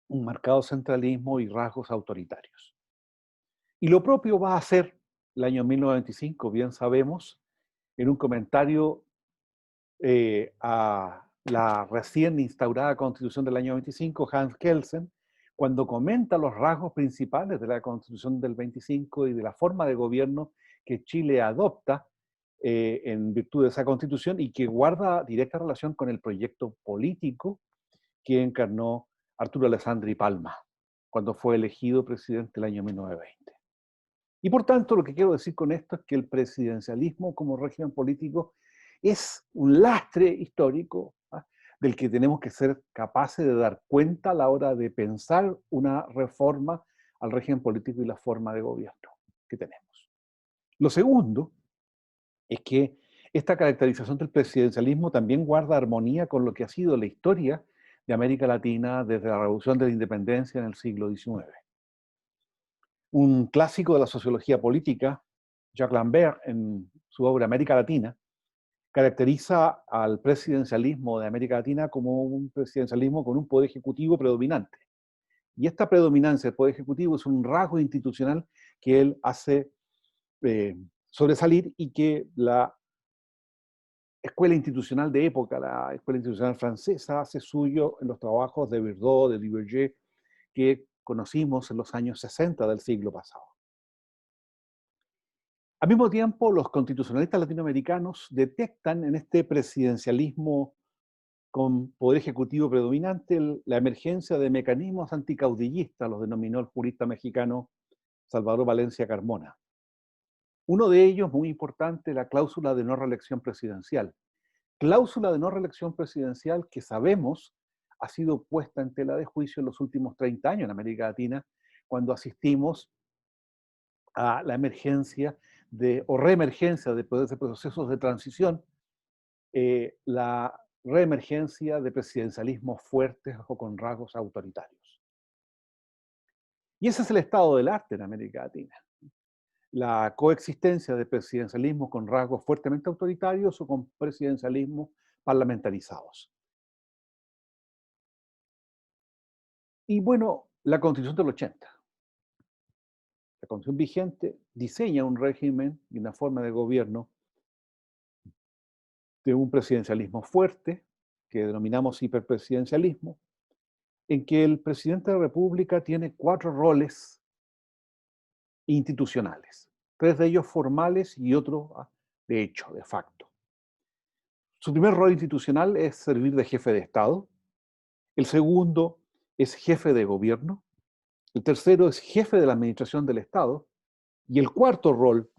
S6: un marcado centralismo y rasgos autoritarios. Y lo propio va a hacer el año 1925, bien sabemos, en un comentario a la recién instaurada Constitución del año 25, Hans Kelsen, cuando comenta los rasgos principales de la Constitución del 25 y de la forma de gobierno que Chile adopta en virtud de esa Constitución, y que guarda directa relación con el proyecto político que encarnó Arturo Alessandri Palma cuando fue elegido presidente el año 1920. Y por tanto, lo que quiero decir con esto es que el presidencialismo como régimen político es un lastre histórico, ¿ah?, del que tenemos que ser capaces de dar cuenta a la hora de pensar una reforma al régimen político y la forma de gobierno que tenemos. Lo segundo es que esta caracterización del presidencialismo también guarda armonía con lo que ha sido la historia de América Latina desde la Revolución de la Independencia en el siglo XIX. Un clásico de la sociología política, Jacques Lambert, en su obra América Latina, caracteriza al presidencialismo de América Latina como un presidencialismo con un poder ejecutivo predominante. Y esta predominancia del poder ejecutivo es un rasgo institucional que él hace sobresalir, y que la escuela institucional de época, la escuela institucional francesa, hace suyo en los trabajos de Virdot, de Duverger, que conocimos en los años 60 del siglo pasado. Al mismo tiempo, los constitucionalistas latinoamericanos detectan en este presidencialismo con poder ejecutivo predominante la emergencia de mecanismos anticaudillistas, los denominó el jurista mexicano Salvador Valencia Carmona. Uno de ellos, muy importante, la cláusula de no reelección presidencial. Cláusula de no reelección presidencial que sabemos ha sido puesta en tela de juicio en los últimos 30 años en América Latina, cuando asistimos a la emergencia o reemergencia de procesos de transición, la reemergencia de presidencialismos fuertes o con rasgos autoritarios. Y ese es el estado del arte en América Latina. La coexistencia de presidencialismo con rasgos fuertemente autoritarios o con presidencialismos parlamentarizados. Y bueno, la Constitución del 80. La Constitución vigente diseña un régimen y una forma de gobierno de un presidencialismo fuerte, que denominamos hiperpresidencialismo, en que el presidente de la República tiene 4 roles institucionales, 3 de ellos formales y otro de hecho, de facto. Su primer rol institucional es servir de jefe de Estado, el segundo es jefe de gobierno, el tercero es jefe de la administración del Estado, y el cuarto rol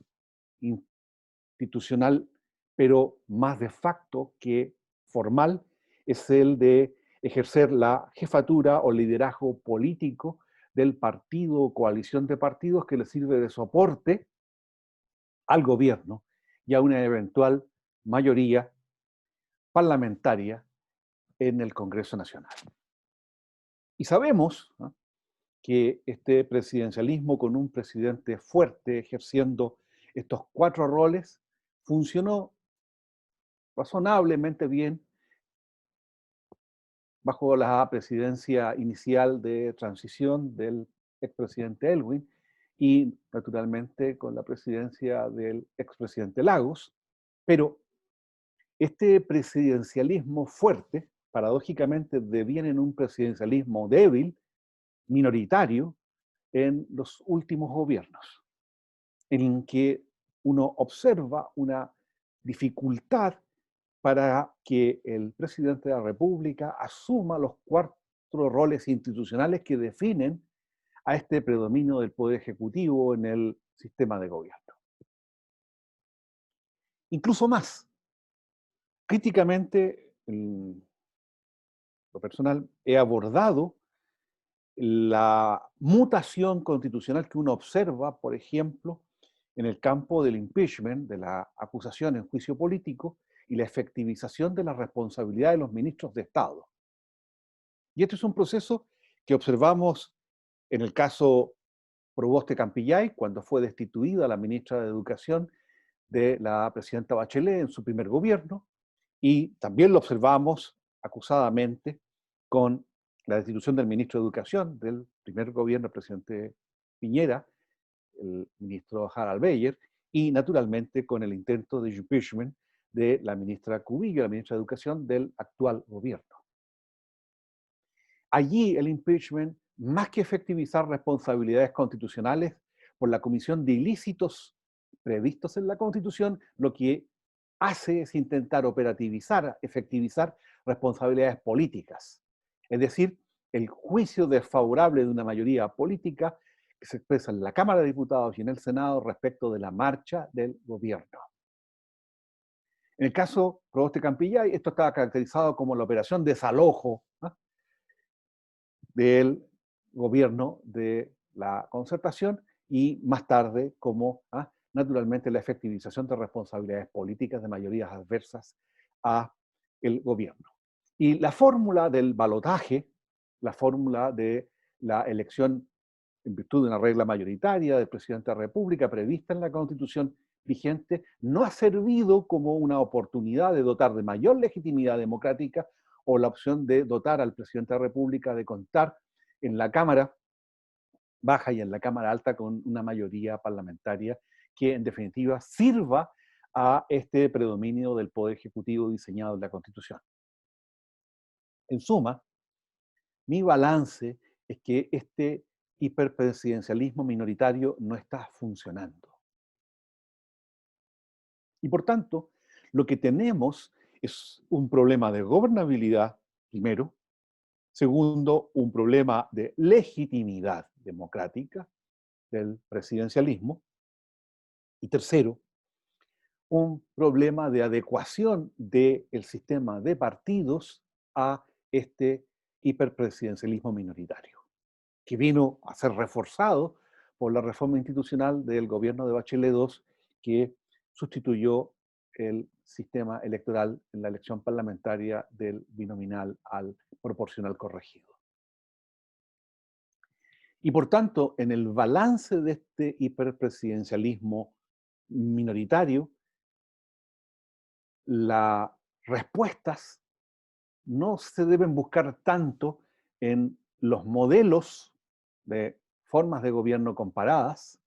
S6: institucional pero más de facto que formal, es el de ejercer la jefatura o liderazgo político del partido o coalición de partidos que le sirve de soporte al gobierno y a una eventual mayoría parlamentaria en el Congreso Nacional. Y sabemos, ¿no?, que este presidencialismo con un presidente fuerte ejerciendo estos 4 roles funcionó razonablemente bien bajo la presidencia inicial de transición del expresidente Elwin y naturalmente con la presidencia del expresidente Lagos, pero este presidencialismo fuerte paradójicamente deviene en un presidencialismo débil, minoritario, en los últimos gobiernos, en que uno observa una dificultad para que el presidente de la República asuma los 4 roles institucionales que definen a este predominio del poder ejecutivo en el sistema de gobierno. Incluso más, críticamente, en lo personal, he abordado la mutación constitucional que uno observa, por ejemplo, en el campo del impeachment, de la acusación en juicio político y la efectivización de la responsabilidad de los ministros de Estado. Y este es un proceso que observamos en el caso Proboste Campillay, cuando fue destituida la ministra de Educación de la presidenta Bachelet en su primer gobierno, y también lo observamos acusadamente con la destitución del ministro de Educación del primer gobierno del presidente Piñera, el ministro Harald Beyer, y naturalmente con el intento de impeachment de la ministra Cubillo, la ministra de Educación del actual gobierno. Allí el impeachment, más que efectivizar responsabilidades constitucionales por la comisión de ilícitos previstos en la Constitución, lo que hace es intentar operativizar, efectivizar responsabilidades políticas. Es decir, el juicio desfavorable de una mayoría política que se expresa en la Cámara de Diputados y en el Senado respecto de la marcha del gobierno. En el caso Proboste Campillay, esto estaba caracterizado como la operación desalojo, ¿no?, del gobierno de la concertación y más tarde como naturalmente la efectivización de responsabilidades políticas de mayorías adversas a el gobierno. Y la fórmula del balotaje, la fórmula de la elección en virtud de una regla mayoritaria del presidente de la República prevista en la Constitución vigente, no ha servido como una oportunidad de dotar de mayor legitimidad democrática o la opción de dotar al presidente de la República de contar en la Cámara Baja y en la Cámara Alta con una mayoría parlamentaria que en definitiva sirva a este predominio del poder ejecutivo diseñado en la Constitución. En suma, mi balance es que este hiperpresidencialismo minoritario no está funcionando. Y por tanto, lo que tenemos es un problema de gobernabilidad, primero. Segundo, un problema de legitimidad democrática del presidencialismo. Y tercero, un problema de adecuación del sistema de partidos a este hiperpresidencialismo minoritario, que vino a ser reforzado por la reforma institucional del gobierno de Bachelet II, que sustituyó el sistema electoral en la elección parlamentaria del binominal al proporcional corregido. Y por tanto, en el balance de este hiperpresidencialismo minoritario, las respuestas no se deben buscar tanto en los modelos de formas de gobierno comparadas,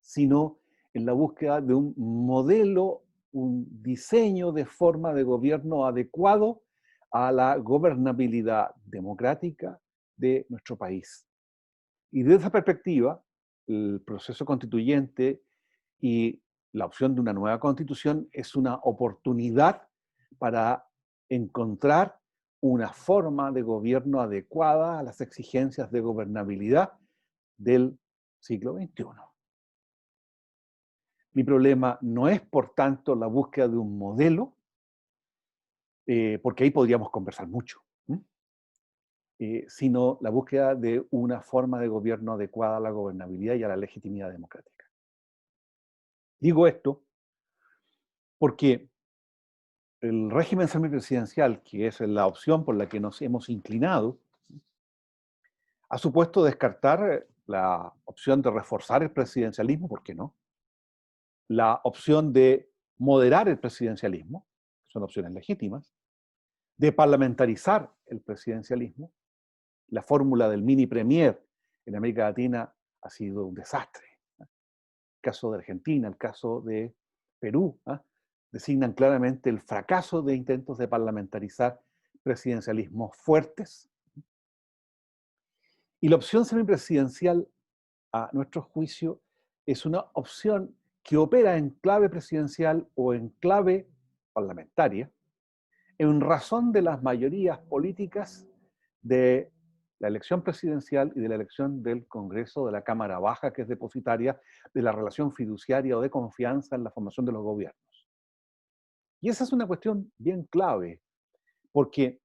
S6: sino en la búsqueda de un modelo, un diseño de forma de gobierno adecuado a la gobernabilidad democrática de nuestro país. Y desde esa perspectiva, el proceso constituyente y la opción de una nueva constitución es una oportunidad para encontrar una forma de gobierno adecuada a las exigencias de gobernabilidad del siglo XXI. Mi problema no es, por tanto, la búsqueda de un modelo, porque ahí podríamos conversar mucho, sino la búsqueda de una forma de gobierno adecuada a la gobernabilidad y a la legitimidad democrática. Digo esto porque el régimen semipresidencial, que es la opción por la que nos hemos inclinado, ha supuesto descartar la opción de reforzar el presidencialismo, ¿por qué no? La opción de moderar el presidencialismo, son opciones legítimas, de parlamentarizar el presidencialismo. La fórmula del mini premier en América Latina ha sido un desastre. El caso de Argentina, el caso de Perú, designan claramente el fracaso de intentos de parlamentarizar presidencialismos fuertes. Y la opción semipresidencial, a nuestro juicio, es una opción que opera en clave presidencial o en clave parlamentaria, en razón de las mayorías políticas de la elección presidencial y de la elección del Congreso, de la Cámara Baja, que es depositaria de la relación fiduciaria o de confianza en la formación de los gobiernos. Y esa es una cuestión bien clave, porque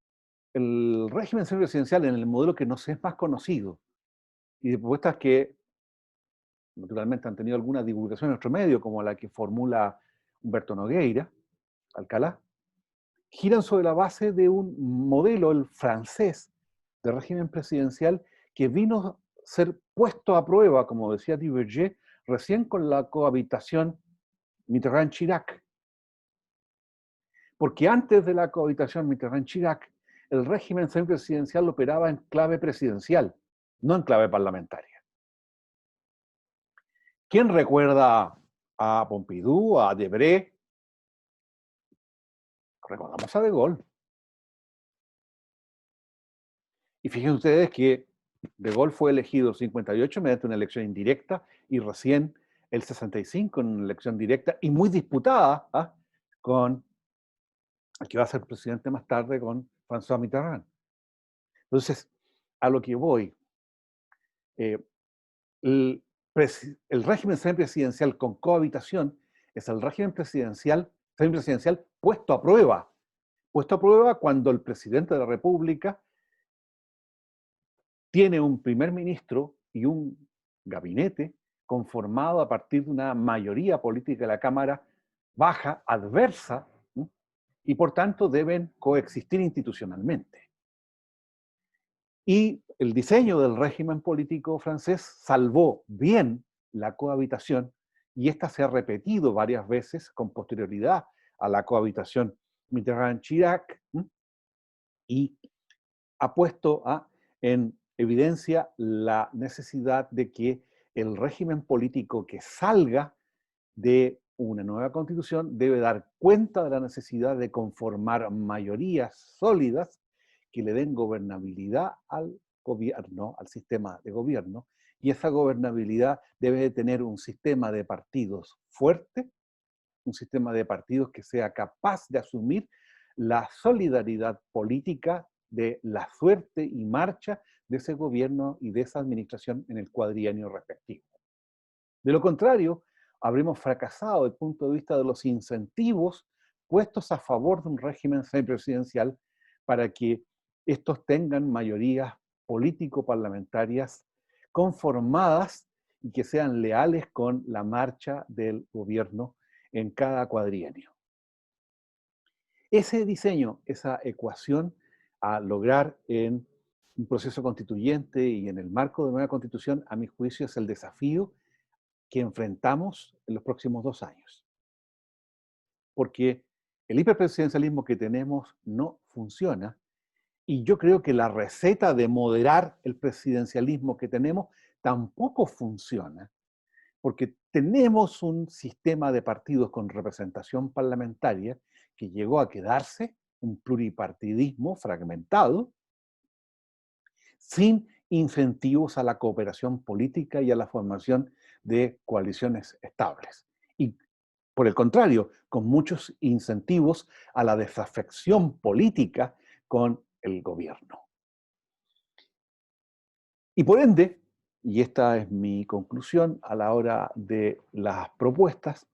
S6: el régimen semipresidencial, en el modelo que nos es más conocido, y de propuestas que naturalmente han tenido alguna divulgación en nuestro medio, como la que formula Humberto Nogueira, Alcalá, giran sobre la base de un modelo, el francés, de régimen presidencial que vino a ser puesto a prueba, como decía Duverger, recién con la cohabitación Mitterrand-Chirac. Porque antes de la cohabitación Mitterrand-Chirac, el régimen semipresidencial operaba en clave presidencial, no en clave parlamentaria. ¿Quién recuerda a Pompidou, a Debré? Recordamos a De Gaulle. Y fíjense ustedes que De Gaulle fue elegido en 58 mediante una elección indirecta y recién el 65 en una elección directa y muy disputada con el que va a ser presidente más tarde, con François Mitterrand. Entonces, a lo que voy, el régimen semipresidencial con cohabitación es el régimen semipresidencial puesto a prueba. Puesto a prueba cuando el presidente de la República tiene un primer ministro y un gabinete conformado a partir de una mayoría política de la Cámara Baja, adversa, y por tanto deben coexistir institucionalmente. Y el diseño del régimen político francés salvó bien la cohabitación, y esta se ha repetido varias veces con posterioridad a la cohabitación Mitterrand-Chirac, y ha puesto en evidencia la necesidad de que el régimen político que salga de una nueva constitución debe dar cuenta de la necesidad de conformar mayorías sólidas que le den gobernabilidad al gobierno, al sistema de gobierno, y esa gobernabilidad debe de tener un sistema de partidos fuerte, un sistema de partidos que sea capaz de asumir la solidaridad política de la suerte y marcha de ese gobierno y de esa administración en el cuadrienio respectivo. De lo contrario, habremos fracasado desde el punto de vista de los incentivos puestos a favor de un régimen semipresidencial para que estos tengan mayorías político-parlamentarias conformadas y que sean leales con la marcha del gobierno en cada cuadrienio. Ese diseño, esa ecuación a lograr en un proceso constituyente y en el marco de una nueva constitución, a mi juicio, es el desafío que enfrentamos en los próximos 2 años. Porque el hiperpresidencialismo que tenemos no funciona, y yo creo que la receta de moderar el presidencialismo que tenemos tampoco funciona, porque tenemos un sistema de partidos con representación parlamentaria que llegó a quedarse, un pluripartidismo fragmentado, sin incentivos a la cooperación política y a la formación de coaliciones estables. Y por el contrario, con muchos incentivos a la desafección política con el gobierno. Y por ende, y esta es mi conclusión a la hora de las propuestas,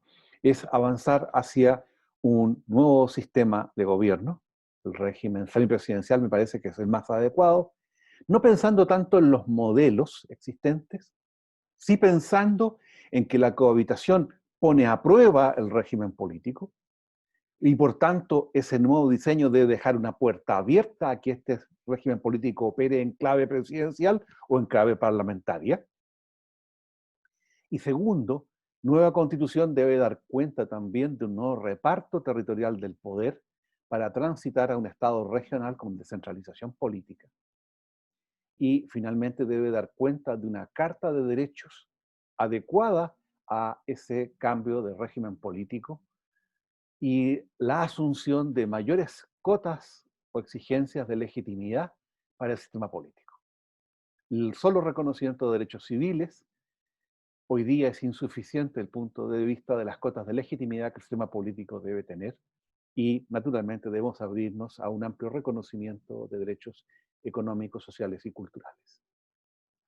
S6: es avanzar hacia un nuevo sistema de gobierno. El régimen semipresidencial me parece que es el más adecuado, no pensando tanto en los modelos existentes, sí pensando en que la cohabitación pone a prueba el régimen político, y por tanto ese nuevo diseño debe dejar una puerta abierta a que este régimen político opere en clave presidencial o en clave parlamentaria. Y segundo, nueva constitución debe dar cuenta también de un nuevo reparto territorial del poder para transitar a un Estado regional con descentralización política. Y finalmente debe dar cuenta de una carta de derechos adecuada a ese cambio de régimen político y la asunción de mayores cotas o exigencias de legitimidad para el sistema político. El solo reconocimiento de derechos civiles hoy día es insuficiente desde el punto de vista de las cotas de legitimidad que el sistema político debe tener, y naturalmente debemos abrirnos a un amplio reconocimiento de derechos económicos, sociales y culturales.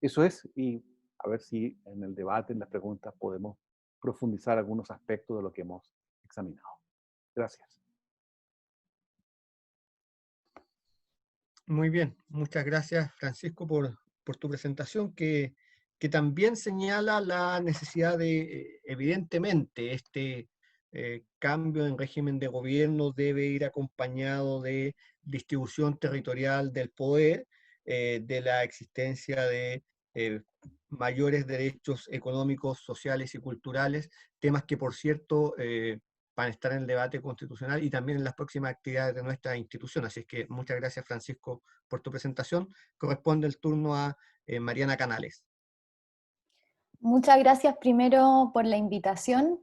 S6: Eso es, y a ver si en el debate, en las preguntas, podemos profundizar algunos aspectos de lo que hemos examinado. Gracias.
S3: Muy bien, muchas gracias, Francisco, por tu presentación, que también señala la necesidad de, evidentemente, este cambio en régimen de gobierno debe ir acompañado de distribución territorial del poder, de la existencia de mayores derechos económicos, sociales y culturales, temas que, por cierto, van a estar en el debate constitucional y también en las próximas actividades de nuestra institución. Así es que muchas gracias, Francisco, por tu presentación. Corresponde el turno a Mariana Canales.
S7: Muchas gracias primero por la invitación.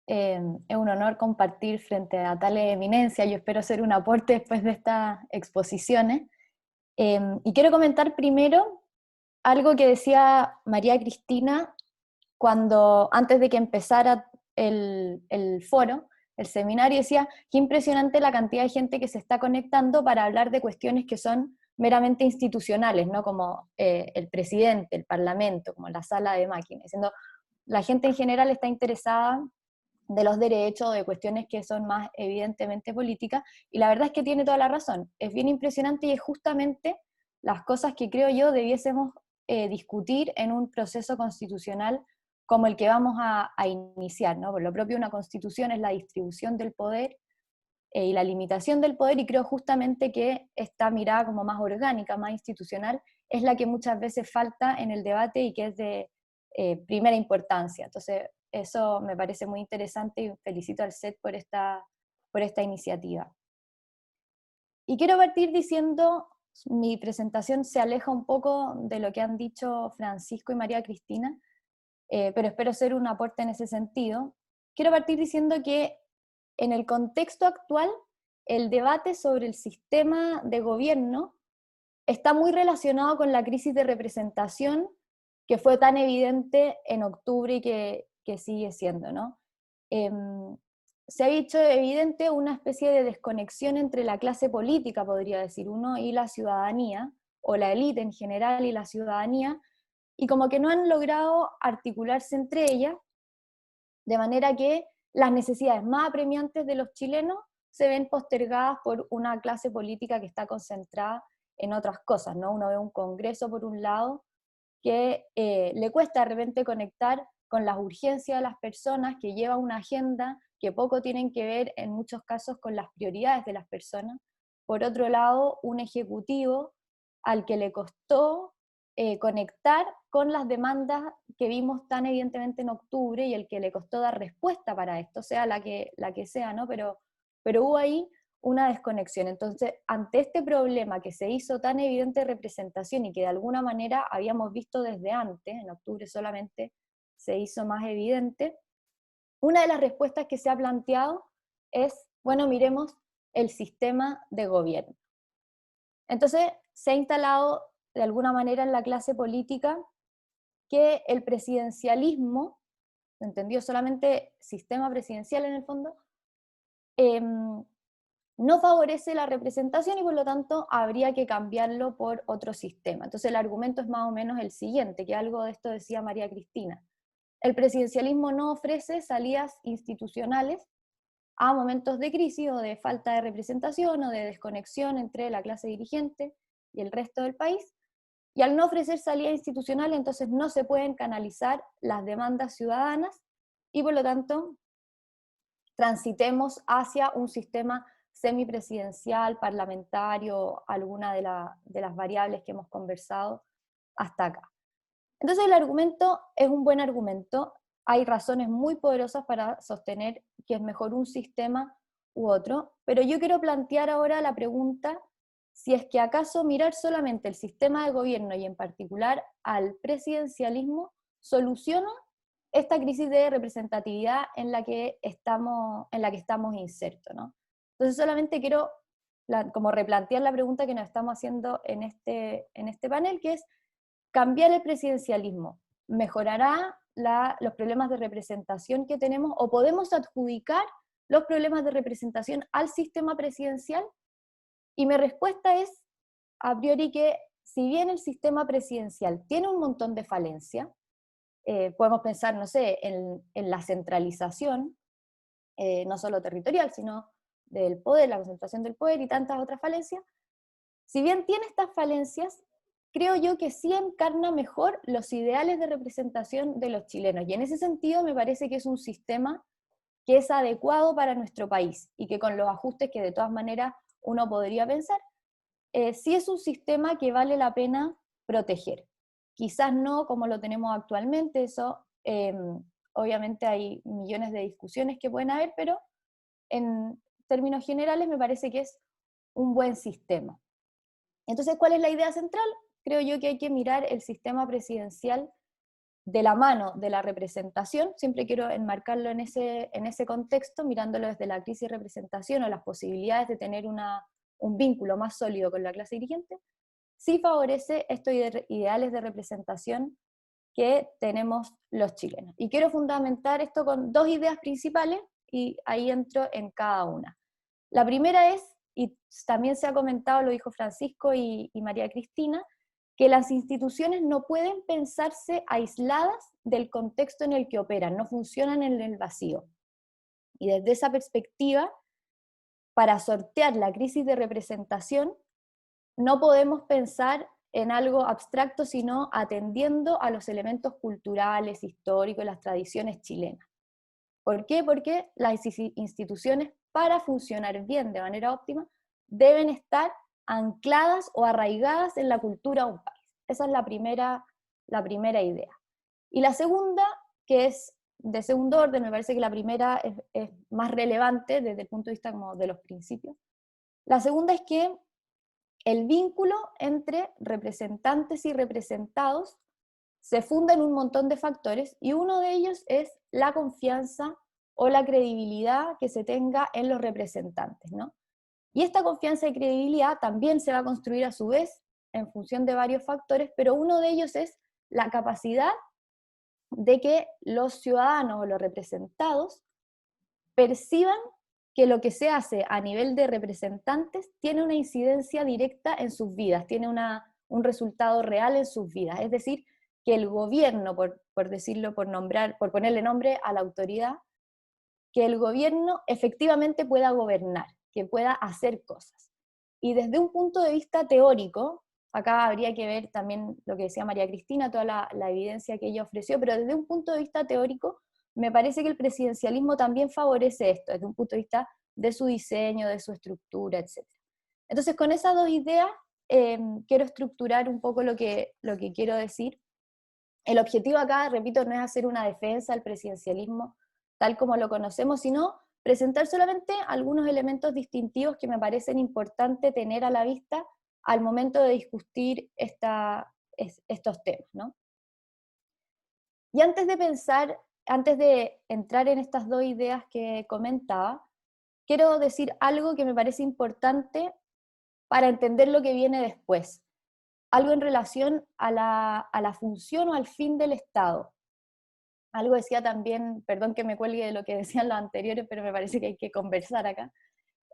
S7: Es un honor compartir frente a tal eminencia. Yo espero ser un aporte después de estas exposiciones. Y quiero comentar primero algo que decía María Cristina antes de que empezara el foro, el seminario, decía, qué impresionante la cantidad de gente que se está conectando para hablar de cuestiones que son meramente institucionales, ¿no? Como el presidente, el parlamento, como la sala de máquinas, diciendo, la gente en general está interesada de los derechos, de cuestiones que son más evidentemente políticas, y la verdad es que tiene toda la razón, es bien impresionante y es justamente las cosas que creo yo debiésemos discutir en un proceso constitucional como el que vamos a iniciar, ¿no? Por lo propio una constitución es la distribución del poder y la limitación del poder, y creo justamente que esta mirada como más orgánica, más institucional, es la que muchas veces falta en el debate y que es de primera importancia. Entonces, eso me parece muy interesante y felicito al SET por esta iniciativa. Y quiero partir diciendo, mi presentación se aleja un poco de lo que han dicho Francisco y María Cristina, pero espero ser un aporte en ese sentido. Quiero partir diciendo que en el contexto actual, el debate sobre el sistema de gobierno está muy relacionado con la crisis de representación que fue tan evidente en octubre y que sigue siendo, ¿no? Se ha hecho evidente una especie de desconexión entre la clase política, podría decir uno, y la ciudadanía, o la élite en general y la ciudadanía, y como que no han logrado articularse entre ellas, de manera que las necesidades más apremiantes de los chilenos se ven postergadas por una clase política que está concentrada en otras cosas, ¿no? Uno ve un Congreso, por un lado, que le cuesta de repente conectar con las urgencias de las personas, que lleva una agenda que poco tienen que ver en muchos casos con las prioridades de las personas. Por otro lado, un ejecutivo al que le costó conectar con las demandas que vimos tan evidentemente en octubre y el que le costó dar respuesta para esto, sea la que sea, ¿no? Pero hubo ahí una desconexión. Entonces, ante este problema que se hizo tan evidente de representación y que de alguna manera habíamos visto desde antes, en octubre solamente se hizo más evidente, una de las respuestas que se ha planteado es, bueno, miremos el sistema de gobierno. Entonces, se ha instalado de alguna manera en la clase política que el presidencialismo, entendido solamente sistema presidencial en el fondo, no favorece la representación y por lo tanto habría que cambiarlo por otro sistema. Entonces el argumento es más o menos el siguiente, que algo de esto decía María Cristina. el presidencialismo no ofrece salidas institucionales a momentos de crisis o de falta de representación o de desconexión entre la clase dirigente y el resto del país, y al no ofrecer salida institucional, entonces no se pueden canalizar las demandas ciudadanas, y por lo tanto transitemos hacia un sistema semipresidencial, parlamentario, alguna de las variables que hemos conversado hasta acá. Entonces el argumento es un buen argumento, hay razones muy poderosas para sostener que es mejor un sistema u otro, pero yo quiero plantear ahora la pregunta si es que acaso mirar solamente el sistema de gobierno y en particular al presidencialismo soluciona esta crisis de representatividad en la que estamos insertos, ¿no? Entonces solamente quiero como replantear la pregunta que nos estamos haciendo en este panel, que es: ¿cambiar el presidencialismo mejorará los problemas de representación que tenemos, o podemos adjudicar los problemas de representación al sistema presidencial? Y mi respuesta es, a priori, que si bien el sistema presidencial tiene un montón de falencias, podemos pensar, no sé, en la centralización, no solo territorial, sino del poder, la concentración del poder y tantas otras falencias, si bien tiene estas falencias, creo yo que sí encarna mejor los ideales de representación de los chilenos, y en ese sentido me parece que es un sistema que es adecuado para nuestro país, y que con los ajustes que de todas maneras uno podría pensar, sí es un sistema que vale la pena proteger. Quizás no como lo tenemos actualmente, eso obviamente hay millones de discusiones que pueden haber, pero en términos generales me parece que es un buen sistema. Entonces, ¿cuál es la idea central? Creo yo que hay que mirar el sistema presidencial de la mano de la representación, siempre quiero enmarcarlo en ese contexto, mirándolo desde la crisis de representación o las posibilidades de tener un vínculo más sólido con la clase dirigente, sí favorece estos ideales de representación que tenemos los chilenos. Y quiero fundamentar esto con dos ideas principales, y ahí entro en cada una. La primera es, y también se ha comentado, lo dijo Francisco y María Cristina, que las instituciones no pueden pensarse aisladas del contexto en el que operan, no funcionan en el vacío. Y desde esa perspectiva, para sortear la crisis de representación, no podemos pensar en algo abstracto, sino atendiendo a los elementos culturales, históricos, las tradiciones chilenas. ¿Por qué? Porque las instituciones, para funcionar bien de manera óptima, deben estar ancladas o arraigadas en la cultura de un país. Esa es la primera idea. Y la segunda, que es de segundo orden, me parece que la primera es más relevante desde el punto de vista como de los principios. La segunda es que el vínculo entre representantes y representados se funda en un montón de factores, y uno de ellos es la confianza o la credibilidad que se tenga en los representantes, ¿no? Y esta confianza y credibilidad también se va a construir a su vez en función de varios factores, pero uno de ellos es la capacidad de que los ciudadanos o los representados perciban que lo que se hace a nivel de representantes tiene una incidencia directa en sus vidas, tiene un resultado real en sus vidas. Es decir, que el gobierno, por decirlo, por ponerle nombre a la autoridad, que el gobierno efectivamente pueda gobernar, que pueda hacer cosas. Y desde un punto de vista teórico, acá habría que ver también lo que decía María Cristina, toda la evidencia que ella ofreció, pero desde un punto de vista teórico, me parece que el presidencialismo también favorece esto, desde un punto de vista de su diseño, de su estructura, etc. Entonces, con esas dos ideas, quiero estructurar un poco lo que quiero decir. El objetivo acá, repito, no es hacer una defensa del presidencialismo tal como lo conocemos, sino presentar solamente algunos elementos distintivos que me parecen importantes tener a la vista al momento de discutir estos temas, ¿no? Y antes de entrar en estas dos ideas que comentaba, quiero decir algo que me parece importante para entender lo que viene después. Algo en relación a la función o al fin del Estado. Algo decía también, perdón que me cuelgue de lo que decían los anteriores, pero me parece que hay que conversar acá.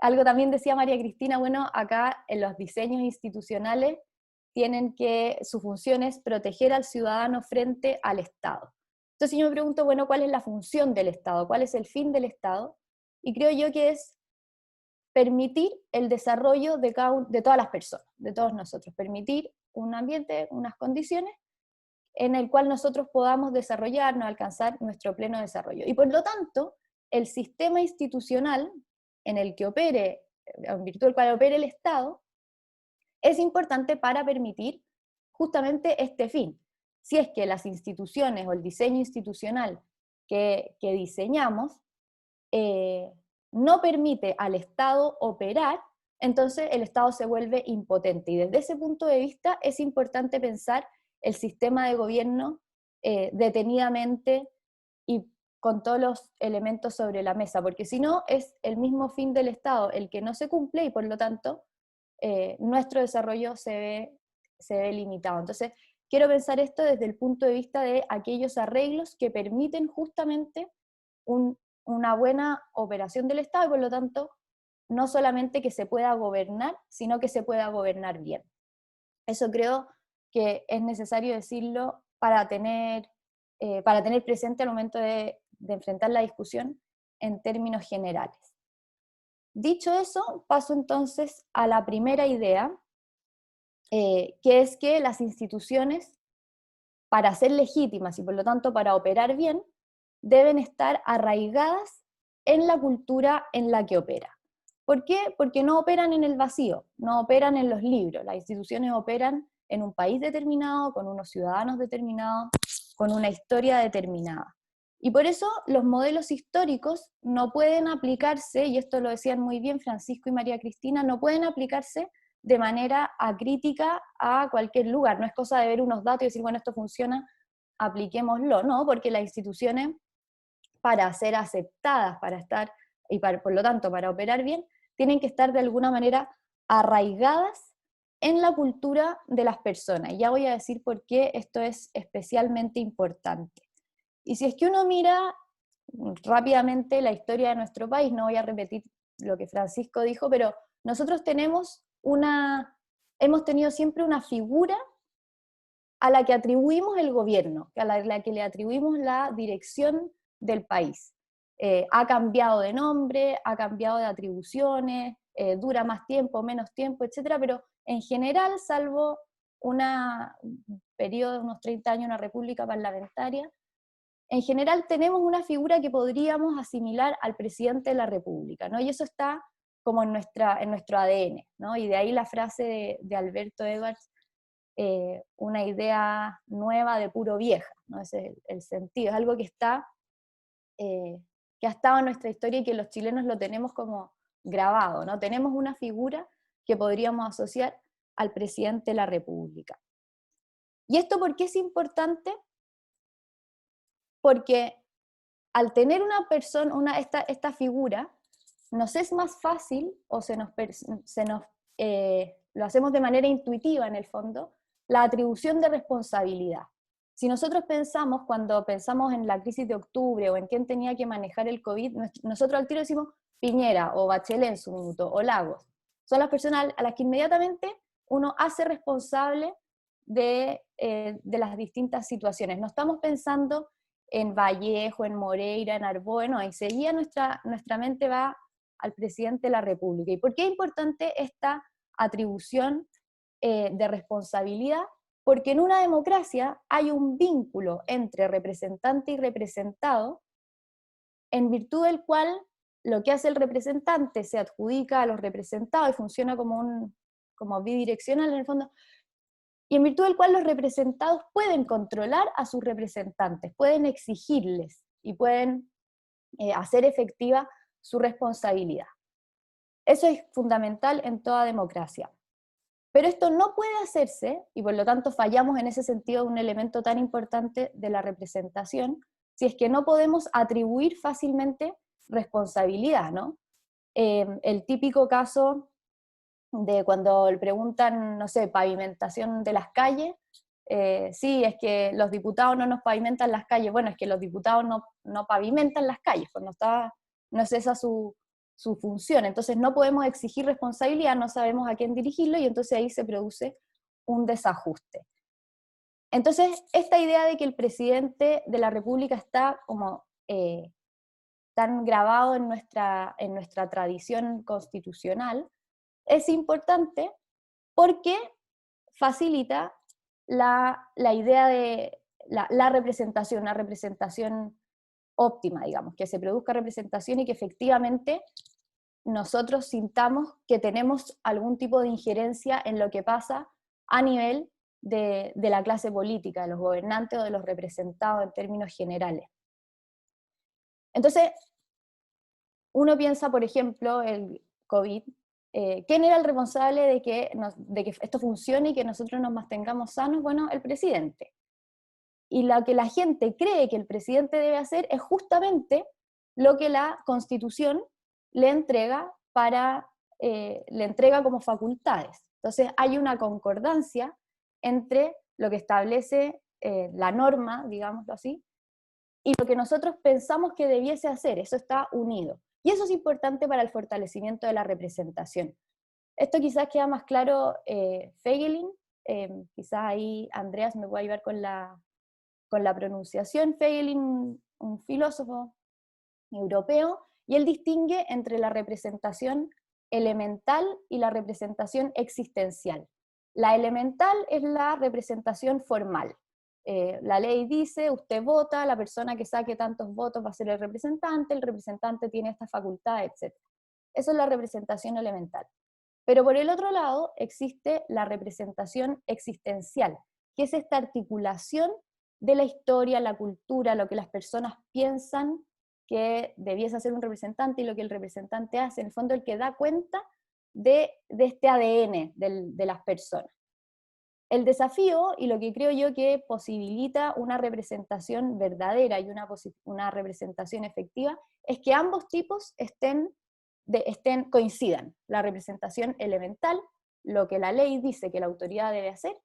S7: Algo también decía María Cristina, bueno, acá en los diseños institucionales su función es proteger al ciudadano frente al Estado. Entonces yo me pregunto, bueno, ¿cuál es la función del Estado? ¿Cuál es el fin del Estado? Y creo yo que es permitir el desarrollo de todas las personas, de todos nosotros, permitir un ambiente, unas condiciones en el cual nosotros podamos desarrollarnos, alcanzar nuestro pleno desarrollo. Y por lo tanto, el sistema institucional en el que opere, en virtud del cual opere el Estado, es importante para permitir justamente este fin. Si es que las instituciones o el diseño institucional que diseñamos no permite al Estado operar, entonces el Estado se vuelve impotente. Y desde ese punto de vista es importante pensar el sistema de gobierno detenidamente y con todos los elementos sobre la mesa, porque si no es el mismo fin del Estado el que no se cumple y por lo tanto nuestro desarrollo se ve limitado. Entonces quiero pensar esto desde el punto de vista de aquellos arreglos que permiten justamente una buena operación del Estado y por lo tanto no solamente que se pueda gobernar, sino que se pueda gobernar bien. Eso creo que es necesario decirlo para tener presente al momento de enfrentar la discusión en términos generales. Dicho eso, paso entonces a la primera idea, que es que las instituciones, para ser legítimas y por lo tanto para operar bien, deben estar arraigadas en la cultura en la que opera. ¿Por qué? Porque no operan en el vacío, no operan en los libros. Las instituciones operan en un país determinado, con unos ciudadanos determinados, con una historia determinada. Y por eso los modelos históricos no pueden aplicarse, y esto lo decían muy bien Francisco y María Cristina, no pueden aplicarse de manera acrítica a cualquier lugar. No es cosa de ver unos datos y decir, bueno, esto funciona, apliquémoslo, no, porque las instituciones, para ser aceptadas, para estar, y por lo tanto para operar bien, tienen que estar de alguna manera arraigadas en la cultura de las personas. Y ya voy a decir por qué esto es especialmente importante. Y si es que uno mira rápidamente la historia de nuestro país, no voy a repetir lo que Francisco dijo, pero nosotros hemos tenido siempre una figura a la que atribuimos el gobierno, a la que le atribuimos la dirección del país. Ha cambiado de nombre, ha cambiado de atribuciones, dura más tiempo, menos tiempo, etcétera, pero en general, salvo un periodo de unos 30 años, una república parlamentaria, en general tenemos una figura que podríamos asimilar al presidente de la república, ¿no? Y eso está como en nuestro ADN, ¿no? Y de ahí la frase de Alberto Edwards, una idea nueva de puro vieja, ¿no? Ese es el sentido, es algo que ha estado en nuestra historia y que los chilenos lo tenemos como grabado, ¿no? Tenemos una figura que podríamos asociar al presidente de la república. ¿Y esto por qué es importante? Porque al tener una persona, esta figura, nos es más fácil, o lo hacemos de manera intuitiva en el fondo, la atribución de responsabilidad. Si nosotros cuando pensamos en la crisis de octubre o en quién tenía que manejar el COVID, nosotros al tiro decimos Piñera o Bachelet en su minuto, o Lagos. Son las personas a las que inmediatamente uno hace responsable de las distintas situaciones. No estamos pensando en Vallejo, en Moreira, en Arboe, no, enseguida nuestra mente va al presidente de la República. ¿Y por qué es importante esta atribución de responsabilidad? Porque en una democracia hay un vínculo entre representante y representado, en virtud del cual lo que hace el representante se adjudica a los representados y funciona como bidireccional en el fondo, y en virtud del cual los representados pueden controlar a sus representantes, pueden exigirles y pueden hacer efectiva su responsabilidad. Eso es fundamental en toda democracia. Pero esto no puede hacerse, y por lo tanto fallamos en ese sentido un elemento tan importante de la representación, si es que no podemos atribuir fácilmente responsabilidad, ¿no? El típico caso de cuando le preguntan, no sé, pavimentación de las calles, sí, es que los diputados no nos pavimentan las calles. Bueno, es que los diputados no pavimentan las calles, pues no es esa su función. Entonces no podemos exigir responsabilidad, no sabemos a quién dirigirlo, y entonces ahí se produce un desajuste. Entonces, esta idea de que el presidente de la República está como tan grabado en nuestra tradición constitucional es importante porque facilita la idea de la representación, una representación óptima, digamos, que se produzca representación y que efectivamente nosotros sintamos que tenemos algún tipo de injerencia en lo que pasa a nivel de la clase política, de los gobernantes o de los representados en términos generales. Entonces, uno piensa, por ejemplo, el COVID, ¿quién era el responsable de que esto funcione y que nosotros nos mantengamos sanos? Bueno, el presidente. Y lo que la gente cree que el presidente debe hacer es justamente lo que la Constitución le entrega como facultades. Entonces hay una concordancia entre lo que establece la norma, digámoslo así, y lo que nosotros pensamos que debiese hacer. Eso está unido. Y eso es importante para el fortalecimiento de la representación. Esto quizás queda más claro Feigelin, quizás ahí Andreas me puede ayudar con la pronunciación. Feigelin, un filósofo europeo, y él distingue entre la representación elemental y la representación existencial. La elemental es la representación formal. La ley dice, usted vota, la persona que saque tantos votos va a ser el representante tiene esta facultad, etc. Eso es la representación elemental. Pero por el otro lado existe la representación existencial, que es esta articulación de la historia, la cultura, lo que las personas piensan que debiese hacer un representante y lo que el representante hace, en el fondo el que da cuenta de este ADN de las personas. El desafío, y lo que creo yo que posibilita una representación verdadera y una representación efectiva, es que ambos tipos coincidan. La representación elemental, lo que la ley dice que la autoridad debe hacer,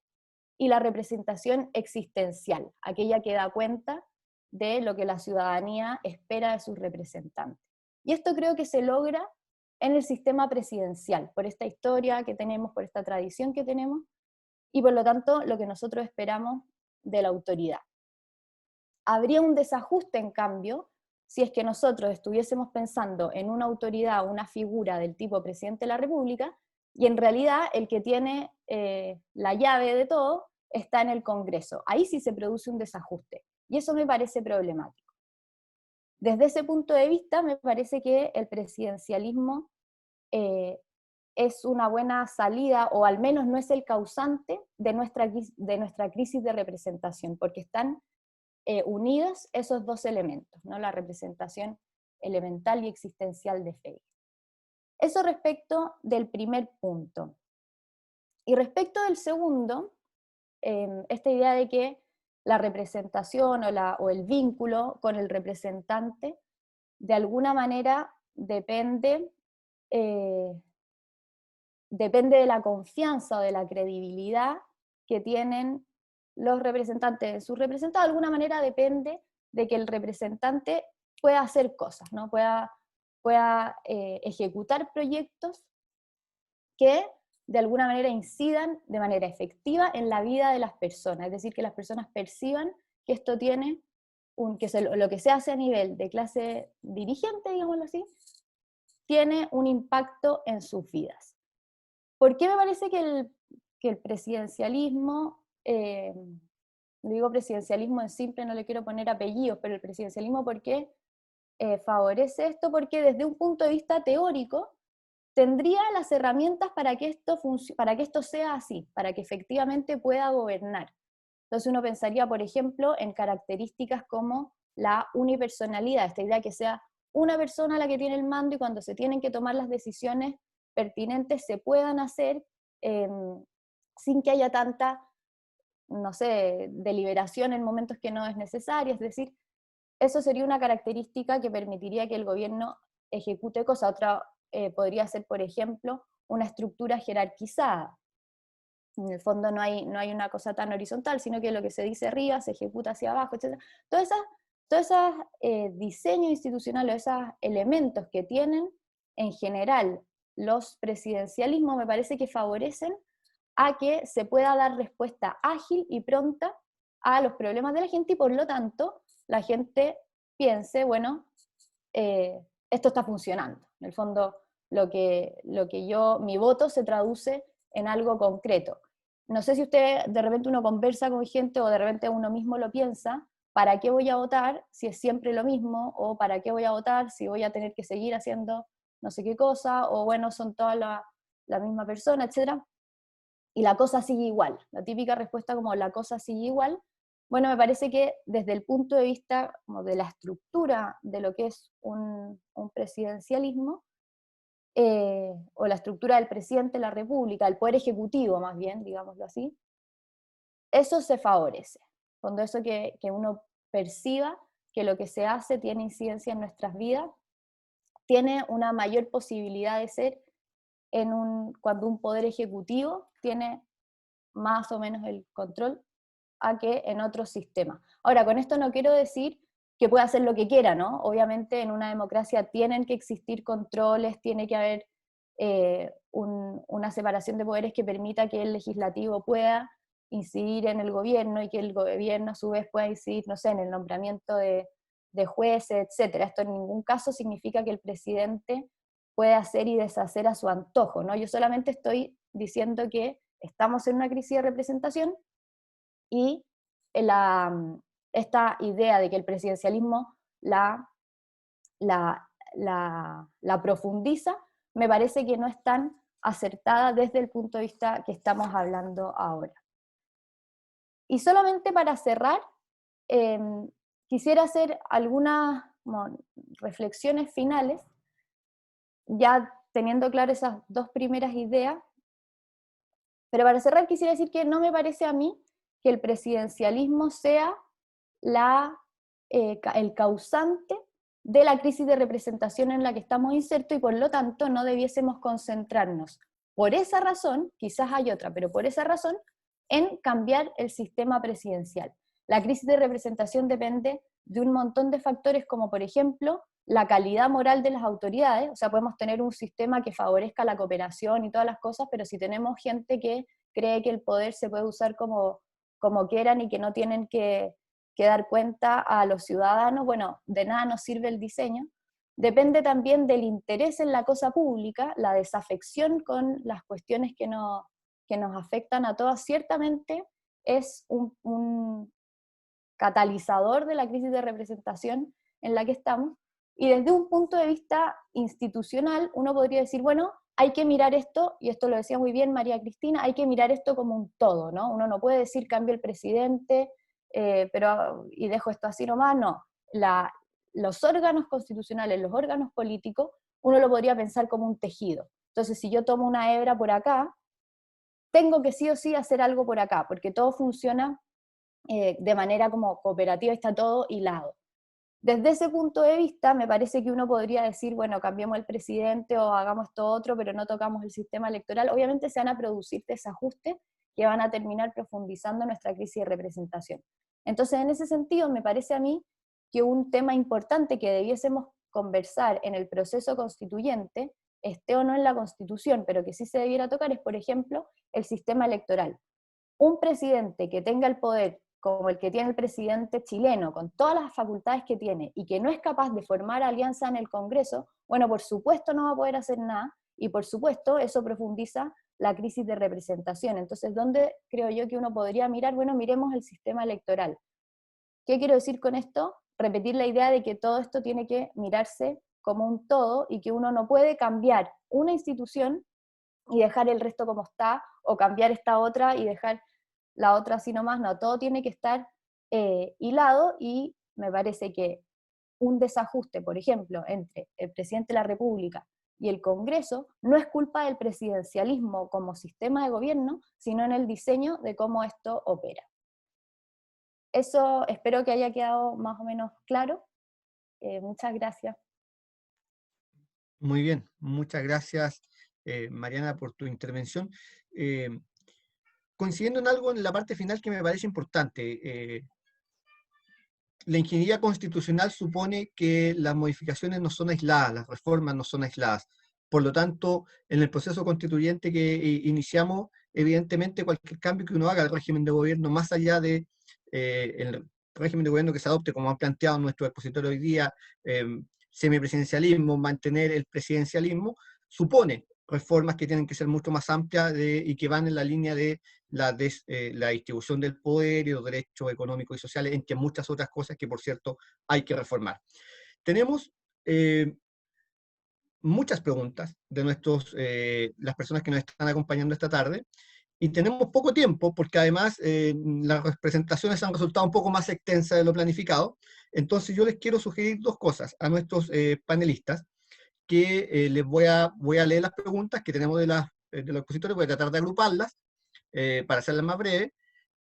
S7: y la representación existencial, aquella que da cuenta de lo que la ciudadanía espera de sus representantes. Y esto creo que se logra en el sistema presidencial, por esta historia que tenemos, por esta tradición que tenemos, y por lo tanto lo que nosotros esperamos de la autoridad. Habría un desajuste, en cambio, si es que nosotros estuviésemos pensando en una autoridad, una figura del tipo presidente de la República, y en realidad el que tiene la llave de todo está en el Congreso. Ahí sí se produce un desajuste, y eso me parece problemático. Desde ese punto de vista, me parece que el presidencialismo es una buena salida, o al menos no es el causante de nuestra crisis de representación, porque están unidos esos dos elementos, ¿no? La representación elemental y existencial de Feigelin. Eso respecto del primer punto. Y respecto del segundo, esta idea de que la representación o el vínculo con el representante de alguna manera depende de la confianza o de la credibilidad que tienen los representantes de sus representados. De alguna manera depende de que el representante pueda hacer cosas, ¿no? pueda ejecutar proyectos que de alguna manera incidan de manera efectiva en la vida de las personas, es decir, que las personas perciban que esto tiene, lo que se hace a nivel de clase dirigente, digámoslo así, tiene un impacto en sus vidas. ¿Por qué me parece que el presidencialismo, digo presidencialismo en simple, no le quiero poner apellidos, pero el presidencialismo, ¿por qué favorece esto? Porque desde un punto de vista teórico, tendría las herramientas para que esto sea así, para que efectivamente pueda gobernar. Entonces uno pensaría, por ejemplo, en características como la unipersonalidad, esta idea que sea una persona la que tiene el mando y cuando se tienen que tomar las decisiones pertinentes se puedan hacer sin que haya tanta, no sé, deliberación en momentos que no es necesaria. Es decir, eso sería una característica que permitiría que el gobierno ejecute cosas. Otra podría ser, por ejemplo, una estructura jerarquizada. En el fondo no hay una cosa tan horizontal, sino que lo que se dice arriba se ejecuta hacia abajo, etc. Todos esos diseños institucionales, esos elementos que tienen en general los presidencialismos, me parece que favorecen a que se pueda dar respuesta ágil y pronta a los problemas de la gente y por lo tanto la gente piense, bueno, esto está funcionando. En el fondo, mi voto se traduce en algo concreto. No sé si usted de repente uno conversa con gente o de repente uno mismo lo piensa, ¿para qué voy a votar si es siempre lo mismo? ¿O para qué voy a votar si voy a tener que seguir haciendo no sé qué cosa? O bueno, son todas la misma persona, etc. Y la cosa sigue igual. La típica respuesta como la cosa sigue igual. Bueno, me parece que desde el punto de vista como de la estructura de lo que es un presidencialismo, o la estructura del presidente de la República, el poder ejecutivo más bien, digámoslo así, eso se favorece. Cuando eso que uno perciba que lo que se hace tiene incidencia en nuestras vidas, tiene una mayor posibilidad de ser cuando un poder ejecutivo tiene más o menos el control a que en otros sistemas. Ahora, con esto no quiero decir que pueda hacer lo que quiera, ¿no? Obviamente en una democracia tienen que existir controles, tiene que haber una separación de poderes que permita que el legislativo pueda incidir en el gobierno y que el gobierno a su vez pueda incidir, no sé, en el nombramiento de jueces, etc. Esto en ningún caso significa que el presidente puede hacer y deshacer a su antojo, ¿no? Yo solamente estoy diciendo que estamos en una crisis de representación y esta idea de que el presidencialismo la profundiza, me parece que no es tan acertada desde el punto de vista que estamos hablando ahora. Y solamente para cerrar, quisiera hacer algunas reflexiones finales, ya teniendo claras esas dos primeras ideas, pero para cerrar quisiera decir que no me parece a mí que el presidencialismo sea el causante de la crisis de representación en la que estamos insertos y por lo tanto no debiésemos concentrarnos por esa razón, quizás hay otra, pero por esa razón, en cambiar el sistema presidencial. La crisis de representación depende de un montón de factores como por ejemplo la calidad moral de las autoridades, o sea, podemos tener un sistema que favorezca la cooperación y todas las cosas, pero si tenemos gente que cree que el poder se puede usar como quieran y que no tienen que dar cuenta a los ciudadanos, bueno, de nada nos sirve el diseño. Depende también del interés en la cosa pública, la desafección con las cuestiones que nos afectan a todas, ciertamente es un catalizador de la crisis de representación en la que estamos, y desde un punto de vista institucional uno podría decir, bueno, hay que mirar esto, y esto lo decía muy bien María Cristina, hay que mirar esto como un todo, ¿no? Uno no puede decir cambio el presidente, y dejo esto así nomás, no. Los órganos constitucionales, los órganos políticos, uno lo podría pensar como un tejido. Entonces, si yo tomo una hebra por acá, tengo que sí o sí hacer algo por acá, porque todo funciona de manera como cooperativa, está todo hilado. Desde ese punto de vista, me parece que uno podría decir, bueno, cambiemos el presidente o hagamos esto otro, pero no tocamos el sistema electoral. Obviamente se van a producir desajustes que van a terminar profundizando nuestra crisis de representación. Entonces, en ese sentido, me parece a mí que un tema importante que debiésemos conversar en el proceso constituyente, esté o no en la Constitución, pero que sí se debiera tocar, es, por ejemplo, el sistema electoral. Un presidente que tenga el poder como el que tiene el presidente chileno, con todas las facultades que tiene, y que no es capaz de formar alianza en el Congreso, bueno, por supuesto no va a poder hacer nada, y por supuesto eso profundiza la crisis de representación. Entonces, ¿dónde creo yo que uno podría mirar? Bueno, miremos el sistema electoral. ¿Qué quiero decir con esto? Repetir la idea de que todo esto tiene que mirarse como un todo, y que uno no puede cambiar una institución y dejar el resto como está, o cambiar esta otra y dejar la otra así nomás, no, todo tiene que estar hilado, y me parece que un desajuste, por ejemplo, entre el presidente de la República y el Congreso, no es culpa del presidencialismo como sistema de gobierno, sino en el diseño de cómo esto opera. Eso espero que haya quedado más o menos claro. Muchas gracias.
S3: Muy bien, muchas gracias Mariana por tu intervención. Coincidiendo en algo en la parte final que me parece importante, la ingeniería constitucional supone que las modificaciones no son aisladas, las reformas no son aisladas. Por lo tanto, en el proceso constituyente que iniciamos, evidentemente cualquier cambio que uno haga al régimen de gobierno, más allá de el régimen de gobierno que se adopte, como han planteado nuestros expositores hoy día, semipresidencialismo, mantener el presidencialismo, supone reformas que tienen que ser mucho más amplias y que van en la línea de la distribución del poder y los derechos económicos y sociales, entre muchas otras cosas que, por cierto, hay que reformar. Tenemos muchas preguntas de las personas que nos están acompañando esta tarde, y tenemos poco tiempo, porque además las presentaciones han resultado un poco más extensas de lo planificado. Entonces yo les quiero sugerir dos cosas a nuestros panelistas, que voy a leer las preguntas que tenemos de los expositores, voy a tratar de agruparlas para hacerlas más breves,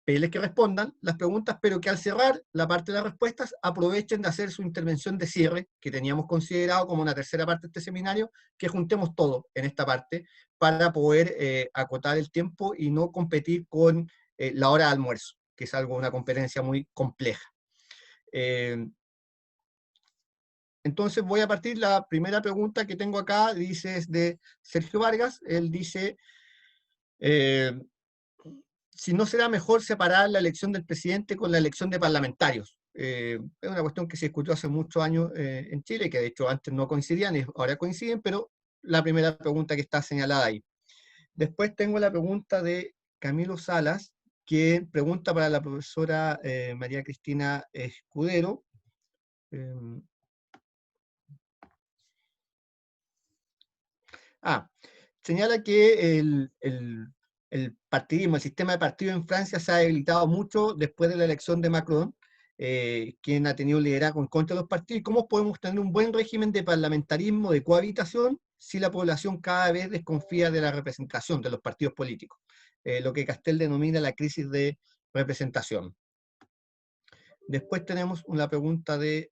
S3: pedirles que respondan las preguntas, pero que al cerrar la parte de las respuestas aprovechen de hacer su intervención de cierre, que teníamos considerado como una tercera parte de este seminario, que juntemos todo en esta parte para poder acotar el tiempo y no competir con la hora de almuerzo, que es una competencia muy compleja. Entonces voy a partir, la primera pregunta que tengo acá, dice, es de Sergio Vargas. Él dice, si no será mejor separar la elección del presidente con la elección de parlamentarios. Es una cuestión que se discutió hace muchos años en Chile, que de hecho antes no coincidían y ahora coinciden, pero la primera pregunta que está señalada ahí. Después tengo la pregunta de Camilo Salas, que pregunta para la profesora María Cristina Escudero. Señala que el partidismo, el sistema de partido en Francia se ha debilitado mucho después de la elección de Macron, quien ha tenido un liderazgo en contra de los partidos. ¿Cómo podemos tener un buen régimen de parlamentarismo, de cohabitación, si la población cada vez desconfía de la representación de los partidos políticos? Lo que Castel denomina la crisis de representación. Después tenemos una pregunta de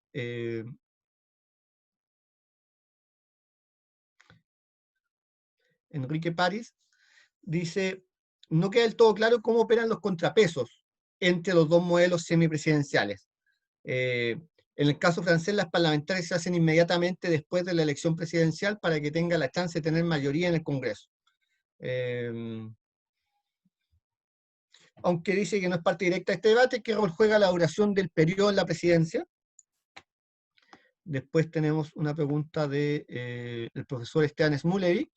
S3: Enrique París. Dice, no queda del todo claro cómo operan los contrapesos entre los dos modelos semipresidenciales. En el caso francés, las parlamentarias se hacen inmediatamente después de la elección presidencial para que tenga la chance de tener mayoría en el Congreso. Aunque dice que no es parte directa de este debate, ¿qué rol juega la duración del periodo en la presidencia? Después tenemos una pregunta del profesor Esteban Smulevi.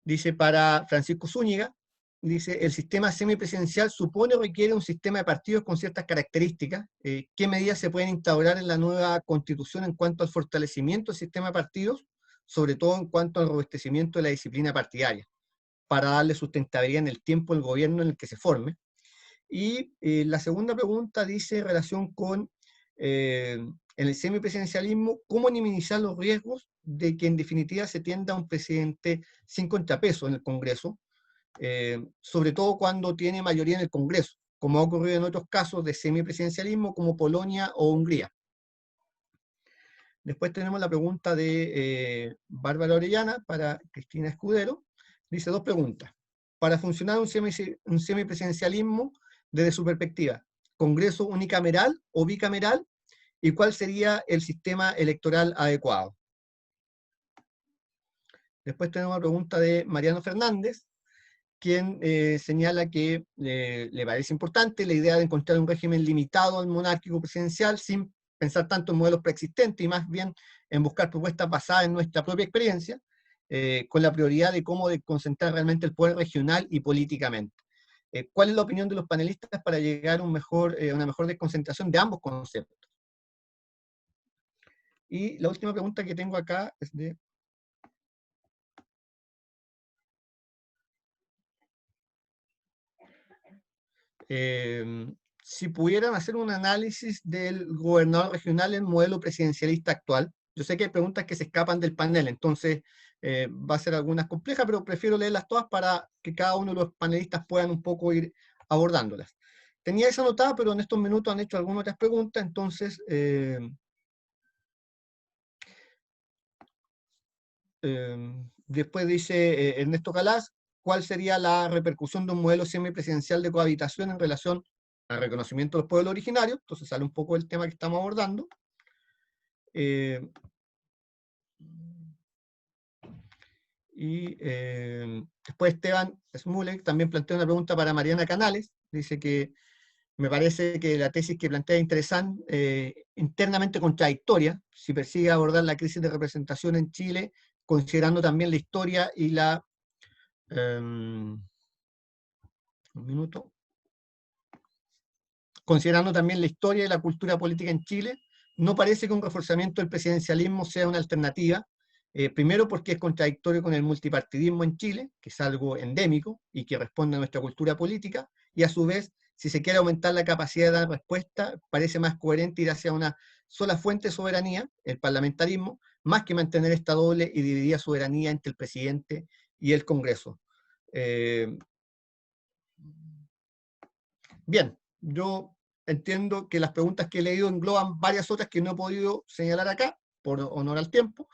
S3: Dice, para Francisco Zúñiga, dice, el sistema semipresidencial supone o requiere un sistema de partidos con ciertas características. ¿Qué medidas se pueden instaurar en la nueva constitución en cuanto al fortalecimiento del sistema de partidos, sobre todo en cuanto al robustecimiento de la disciplina partidaria, para darle sustentabilidad en el tiempo al gobierno en el que se forme? Y la segunda pregunta dice, en relación con en el semipresidencialismo, ¿cómo minimizar los riesgos de que en definitiva se tienda a un presidente sin contrapeso en el Congreso, sobre todo cuando tiene mayoría en el Congreso, como ha ocurrido en otros casos de semipresidencialismo como Polonia o Hungría? Después tenemos la pregunta de Bárbara Orellana para Cristina Escudero. Dice dos preguntas. Para funcionar un semipresidencialismo, desde su perspectiva, ¿Congreso unicameral o bicameral? ¿Y cuál sería el sistema electoral adecuado? Después tenemos la pregunta de Mariano Fernández, quien señala que le parece importante la idea de encontrar un régimen limitado al monárquico presidencial, sin pensar tanto en modelos preexistentes y más bien en buscar propuestas basadas en nuestra propia experiencia, con la prioridad de cómo concentrar realmente el poder regional y políticamente. ¿Cuál es la opinión de los panelistas para llegar a una mejor desconcentración de ambos conceptos? Y la última pregunta que tengo acá es de si pudieran hacer un análisis del gobernador regional en modelo presidencialista actual. Yo sé que hay preguntas que se escapan del panel, entonces va a ser algunas complejas, pero prefiero leerlas todas para que cada uno de los panelistas puedan un poco ir abordándolas. Tenía esa anotada, pero en estos minutos han hecho algunas otras preguntas, entonces después dice Ernesto Calás, ¿cuál sería la repercusión de un modelo semipresidencial de cohabitación en relación al reconocimiento de los pueblos originarios? Entonces sale un poco el tema que estamos abordando. Después Esteban Smuller también plantea una pregunta para Mariana Canales. Dice que Me parece que la tesis que plantea es interesante, internamente contradictoria, si persigue abordar la crisis de representación en Chile, considerando también la historia y la... un minuto. Considerando también la historia y la cultura política en Chile, no parece que un reforzamiento del presidencialismo sea una alternativa, primero porque es contradictorio con el multipartidismo en Chile, que es algo endémico y que responde a nuestra cultura política, y a su vez, si se quiere aumentar la capacidad de dar respuesta, parece más coherente ir hacia una sola fuente de soberanía, el parlamentarismo, más que mantener esta doble y dividida soberanía entre el presidente y el Congreso. Bien, yo entiendo que las preguntas que he leído engloban varias otras que no he podido señalar acá, por honor al tiempo,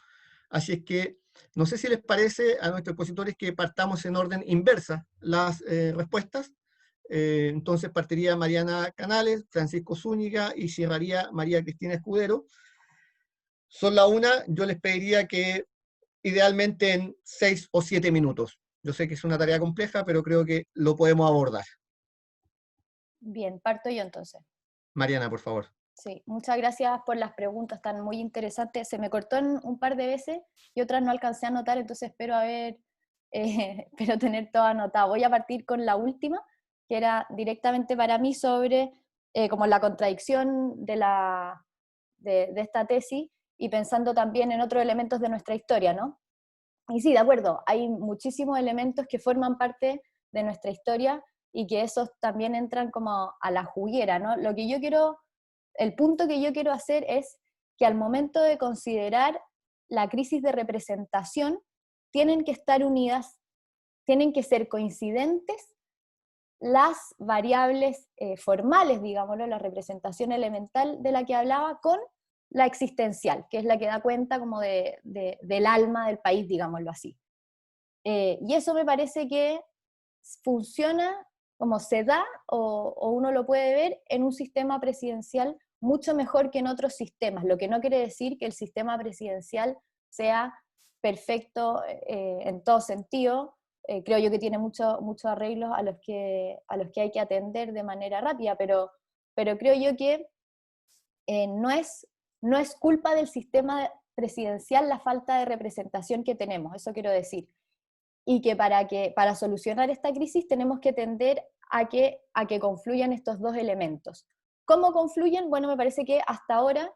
S3: así es que no sé si les parece a nuestros expositores que partamos en orden inversa las respuestas. Entonces partiría Mariana Canales, Francisco Zúñiga y cerraría María Cristina Escudero. Son la una, yo les pediría que idealmente en 6 o 7 minutos. Yo sé que es una tarea compleja, pero creo que lo podemos abordar.
S7: Bien, parto yo entonces.
S3: Mariana, por favor.
S7: Sí, muchas gracias por las preguntas, están muy interesantes. Se me cortó en un par de veces y otras no alcancé a anotar, entonces espero tener todo anotado. Voy a partir con la última, que era directamente para mí sobre como la contradicción de esta tesis y pensando también en otros elementos de nuestra historia, ¿no? Y sí, de acuerdo, hay muchísimos elementos que forman parte de nuestra historia y que esos también entran como a la juguera, ¿no? El punto que yo quiero hacer es que al momento de considerar la crisis de representación, tienen que estar unidas, tienen que ser coincidentes las variables formales, digámoslo, la representación elemental de la que hablaba, con la existencial, que es la que da cuenta como del alma del país, digámoslo así. Y eso me parece que funciona como se da, o uno lo puede ver en un sistema presidencial mucho mejor que en otros sistemas, lo que no quiere decir que el sistema presidencial sea perfecto en todo sentido. Creo yo que tiene muchos arreglos a los que hay que atender de manera rápida, pero creo yo que no es culpa del sistema presidencial la falta de representación que tenemos, eso quiero decir. Y que para solucionar esta crisis tenemos que tender a que confluyan estos dos elementos. ¿Cómo confluyen? Bueno, me parece que hasta ahora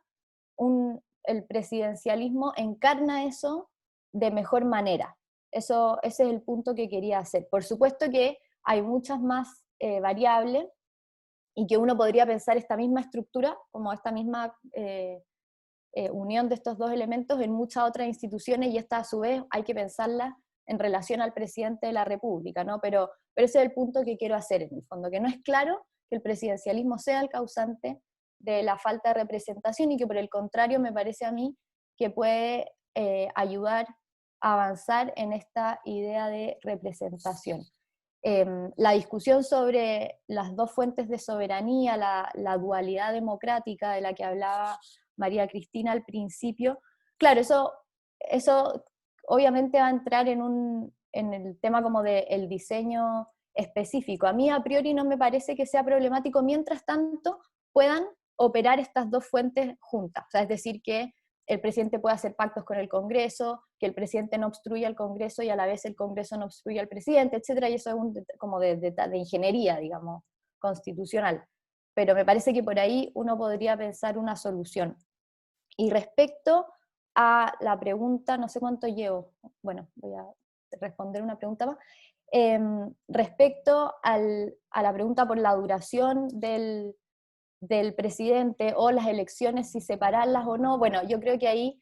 S7: el presidencialismo encarna eso de mejor manera. Ese es el punto que quería hacer. Por supuesto que hay muchas más variables y que uno podría pensar esta misma estructura, como esta misma unión de estos dos elementos en muchas otras instituciones, y esta a su vez hay que pensarla en relación al presidente de la República, ¿no? Pero ese es el punto que quiero hacer en el fondo, que no es claro que el presidencialismo sea el causante de la falta de representación y que por el contrario me parece a mí que puede ayudar a avanzar en esta idea de representación. La discusión sobre las dos fuentes de soberanía, la dualidad democrática de la que hablaba María Cristina al principio, claro, eso obviamente va a entrar en el tema como del diseño específico. A mí a priori no me parece que sea problemático mientras tanto puedan operar estas dos fuentes juntas, o sea, es decir, que el presidente pueda hacer pactos con el Congreso, que el presidente no obstruya al Congreso y a la vez el Congreso no obstruya al presidente, etcétera, y eso es como de ingeniería, digamos, constitucional. Pero me parece que por ahí uno podría pensar una solución. Y respecto a la pregunta, no sé cuánto llevo, bueno, voy a responder una pregunta más. Respecto a la pregunta por la duración del presidente o las elecciones, si separarlas o no, bueno, yo creo que ahí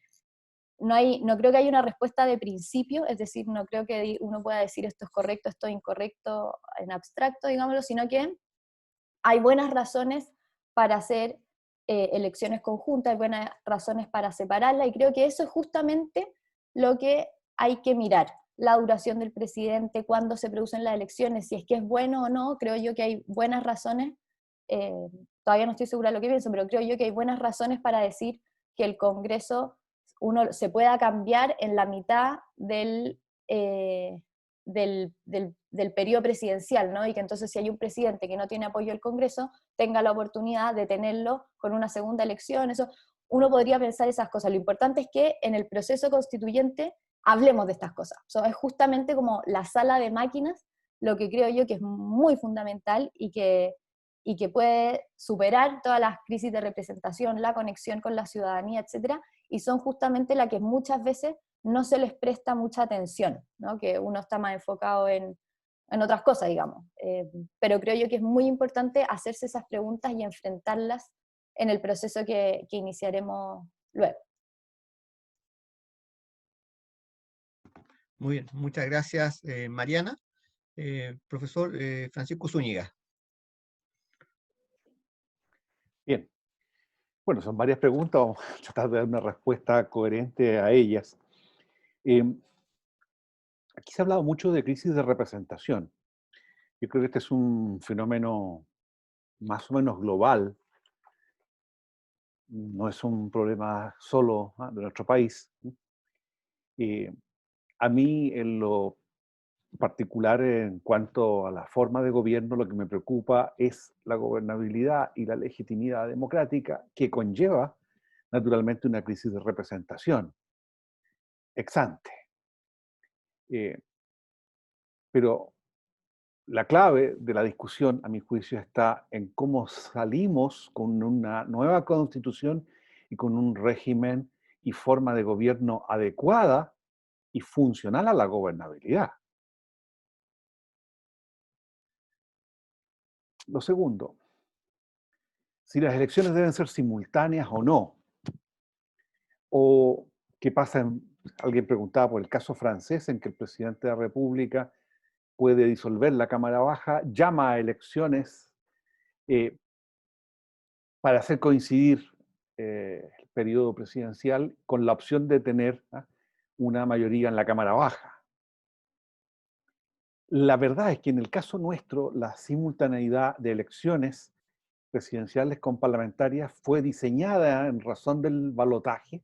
S7: no creo que haya una respuesta de principio, es decir, no creo que uno pueda decir esto es correcto, esto es incorrecto en abstracto, digámoslo, sino que hay buenas razones para hacer elecciones conjuntas, hay buenas razones para separarlas, y creo que eso es justamente lo que hay que mirar, la duración del presidente, cuándo se producen las elecciones, si es que es bueno o no. Creo yo que hay buenas razones, todavía no estoy segura de lo que pienso, pero creo yo que hay buenas razones para decir que el Congreso se pueda cambiar en la mitad del del periodo presidencial, ¿no? Y que entonces si hay un presidente que no tiene apoyo del Congreso, tenga la oportunidad de tenerlo con una segunda elección. Eso, uno podría pensar esas cosas. Lo importante es que en el proceso constituyente hablemos de estas cosas. O sea, es justamente como la sala de máquinas lo que creo yo que es muy fundamental y que puede superar todas las crisis de representación, la conexión con la ciudadanía, etcétera, y son justamente las que muchas veces no se les presta mucha atención, ¿no? Que uno está más enfocado en otras cosas, digamos. Pero creo yo que es muy importante hacerse esas preguntas y enfrentarlas en el proceso que iniciaremos luego.
S3: Muy bien, muchas gracias, Mariana. Profesor Francisco Zúñiga.
S6: Bien. Bueno, son varias preguntas, vamos a tratar de dar una respuesta coherente a ellas. Aquí se ha hablado mucho de crisis de representación. Yo creo que este es un fenómeno más o menos global, no es un problema solo de nuestro país. A mí, en lo particular, en cuanto a la forma de gobierno, lo que me preocupa es la gobernabilidad y la legitimidad democrática que conlleva, naturalmente, una crisis de representación ex ante. Pero la clave de la discusión, a mi juicio, está en cómo salimos con una nueva constitución y con un régimen y forma de gobierno adecuada y funcional a la gobernabilidad. Lo segundo, si las elecciones deben ser simultáneas o no, o qué pasa, alguien preguntaba por el caso francés en que el presidente de la República puede disolver la Cámara Baja, llama a elecciones para hacer coincidir el periodo presidencial con la opción de tener una mayoría en la Cámara Baja. La verdad es que en el caso nuestro, la simultaneidad de elecciones presidenciales con parlamentarias fue diseñada en razón del balotaje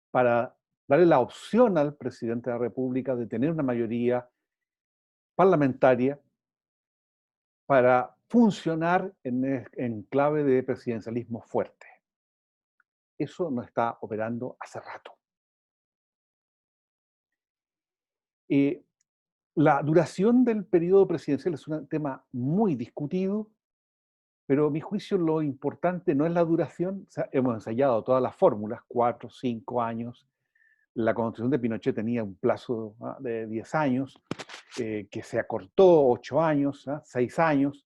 S6: para darle la opción al presidente de la República de tener una mayoría parlamentaria para funcionar en clave de presidencialismo fuerte. Eso no está operando hace rato. La duración del periodo presidencial es un tema muy discutido, pero a mi juicio lo importante no es la duración. O sea, hemos ensayado todas las fórmulas, 4, 5 años. La constitución de Pinochet tenía un plazo de 10 años, que se acortó 8 años, 6 años.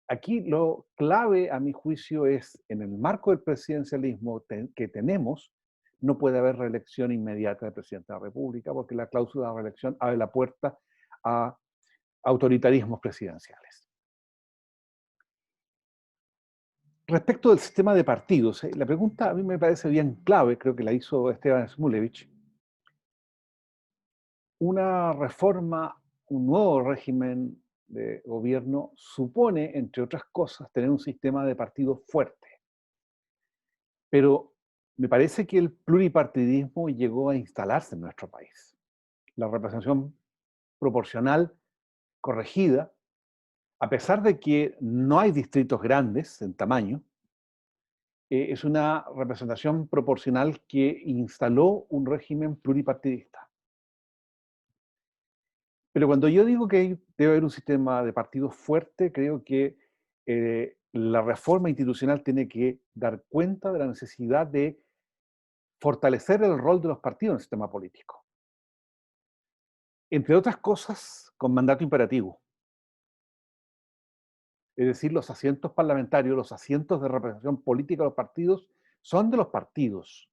S6: Aquí lo clave, a mi juicio, es en el marco del presidencialismo que tenemos, no puede haber reelección inmediata del presidente de la República, porque la cláusula de reelección abre la puerta a autoritarismos presidenciales. Respecto del sistema de partidos, la pregunta a mí me parece bien clave, creo que la hizo Esteban Smulevich. Una reforma, un nuevo régimen de gobierno supone, entre otras cosas, tener un sistema de partidos fuerte. Pero me parece que el pluripartidismo llegó a instalarse en nuestro país. La representación proporcional corregida, a pesar de que no hay distritos grandes en tamaño, es una representación proporcional que instaló un régimen pluripartidista. Pero cuando yo digo que debe haber un sistema de partidos fuerte, creo que la reforma institucional tiene que dar cuenta de la necesidad de fortalecer el rol de los partidos en el sistema político. Entre otras cosas, con mandato imperativo. Es decir, los asientos parlamentarios, los asientos de representación política de los partidos, son de los partidos.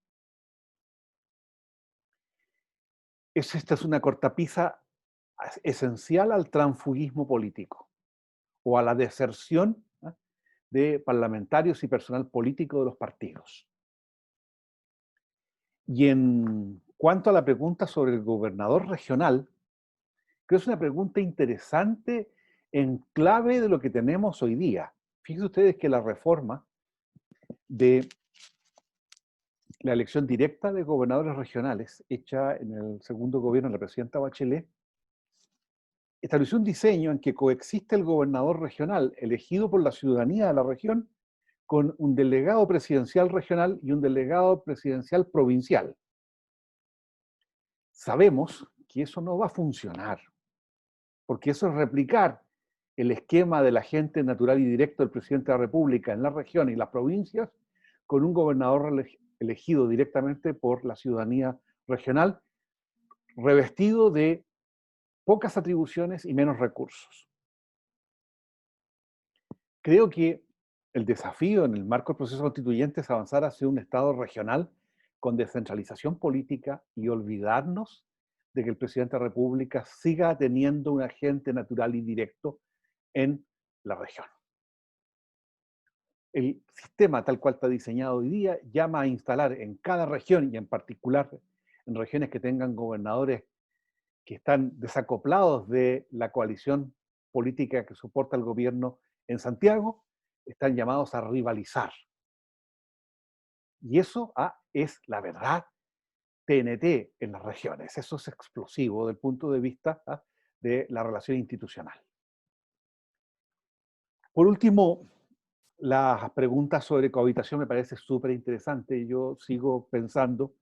S6: Esta es una cortapisa esencial al transfugismo político o a la deserción de parlamentarios y personal político de los partidos. Y en cuanto a la pregunta sobre el gobernador regional, creo que es una pregunta interesante en clave de lo que tenemos hoy día. Fíjense ustedes que la reforma de la elección directa de gobernadores regionales, hecha en el segundo gobierno de la presidenta Bachelet, estableció un diseño en que coexiste el gobernador regional elegido por la ciudadanía de la región con un delegado presidencial regional y un delegado presidencial provincial. Sabemos que eso no va a funcionar, porque eso es replicar el esquema del agente natural y directo del presidente de la República en la región y las provincias con un gobernador elegido directamente por la ciudadanía regional, revestido de pocas atribuciones y menos recursos. Creo que el desafío en el marco del proceso constituyente es avanzar hacia un Estado regional con descentralización política y olvidarnos de que el presidente de la República siga teniendo un agente natural y directo en la región. El sistema tal cual está diseñado hoy día llama a instalar en cada región y en particular en regiones que tengan gobernadores que están desacoplados de la coalición política que soporta el gobierno en Santiago, están llamados a rivalizar. Y eso es la verdad TNT en las regiones. Eso es explosivo desde el punto de vista de la relación institucional. Por último, las preguntas sobre cohabitación me parece súper interesante. Yo sigo pensando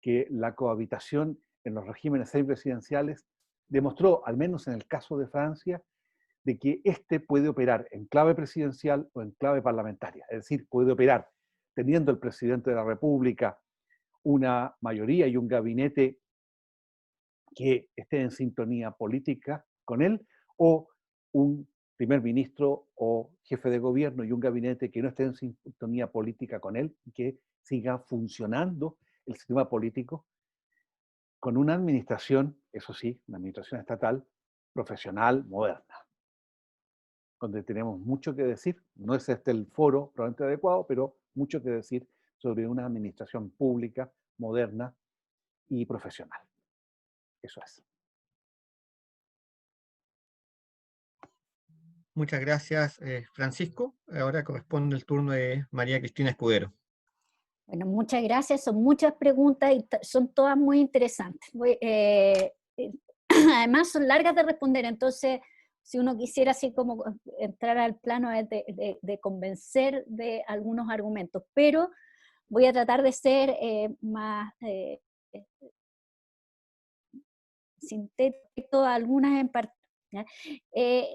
S6: que la cohabitación en los regímenes semipresidenciales demostró, al menos en el caso de Francia, de que este puede operar en clave presidencial o en clave parlamentaria. Es decir, puede operar teniendo el presidente de la República una mayoría y un gabinete que esté en sintonía política con él, o un primer ministro o jefe de gobierno y un gabinete que no esté en sintonía política con él, y que siga funcionando el sistema político con una administración, eso sí, una administración estatal, profesional, moderna, donde tenemos mucho que decir. No es este el foro probablemente adecuado, pero mucho que decir sobre una administración pública, moderna y profesional. Eso es.
S3: Muchas gracias, Francisco. Ahora corresponde el turno de María Cristina Escudero.
S4: Bueno, muchas gracias. Son muchas preguntas y son todas muy interesantes. Además son largas de responder, entonces si uno quisiera así como entrar al plano de convencer de algunos argumentos, pero voy a tratar de ser más sintético, algunas en particular.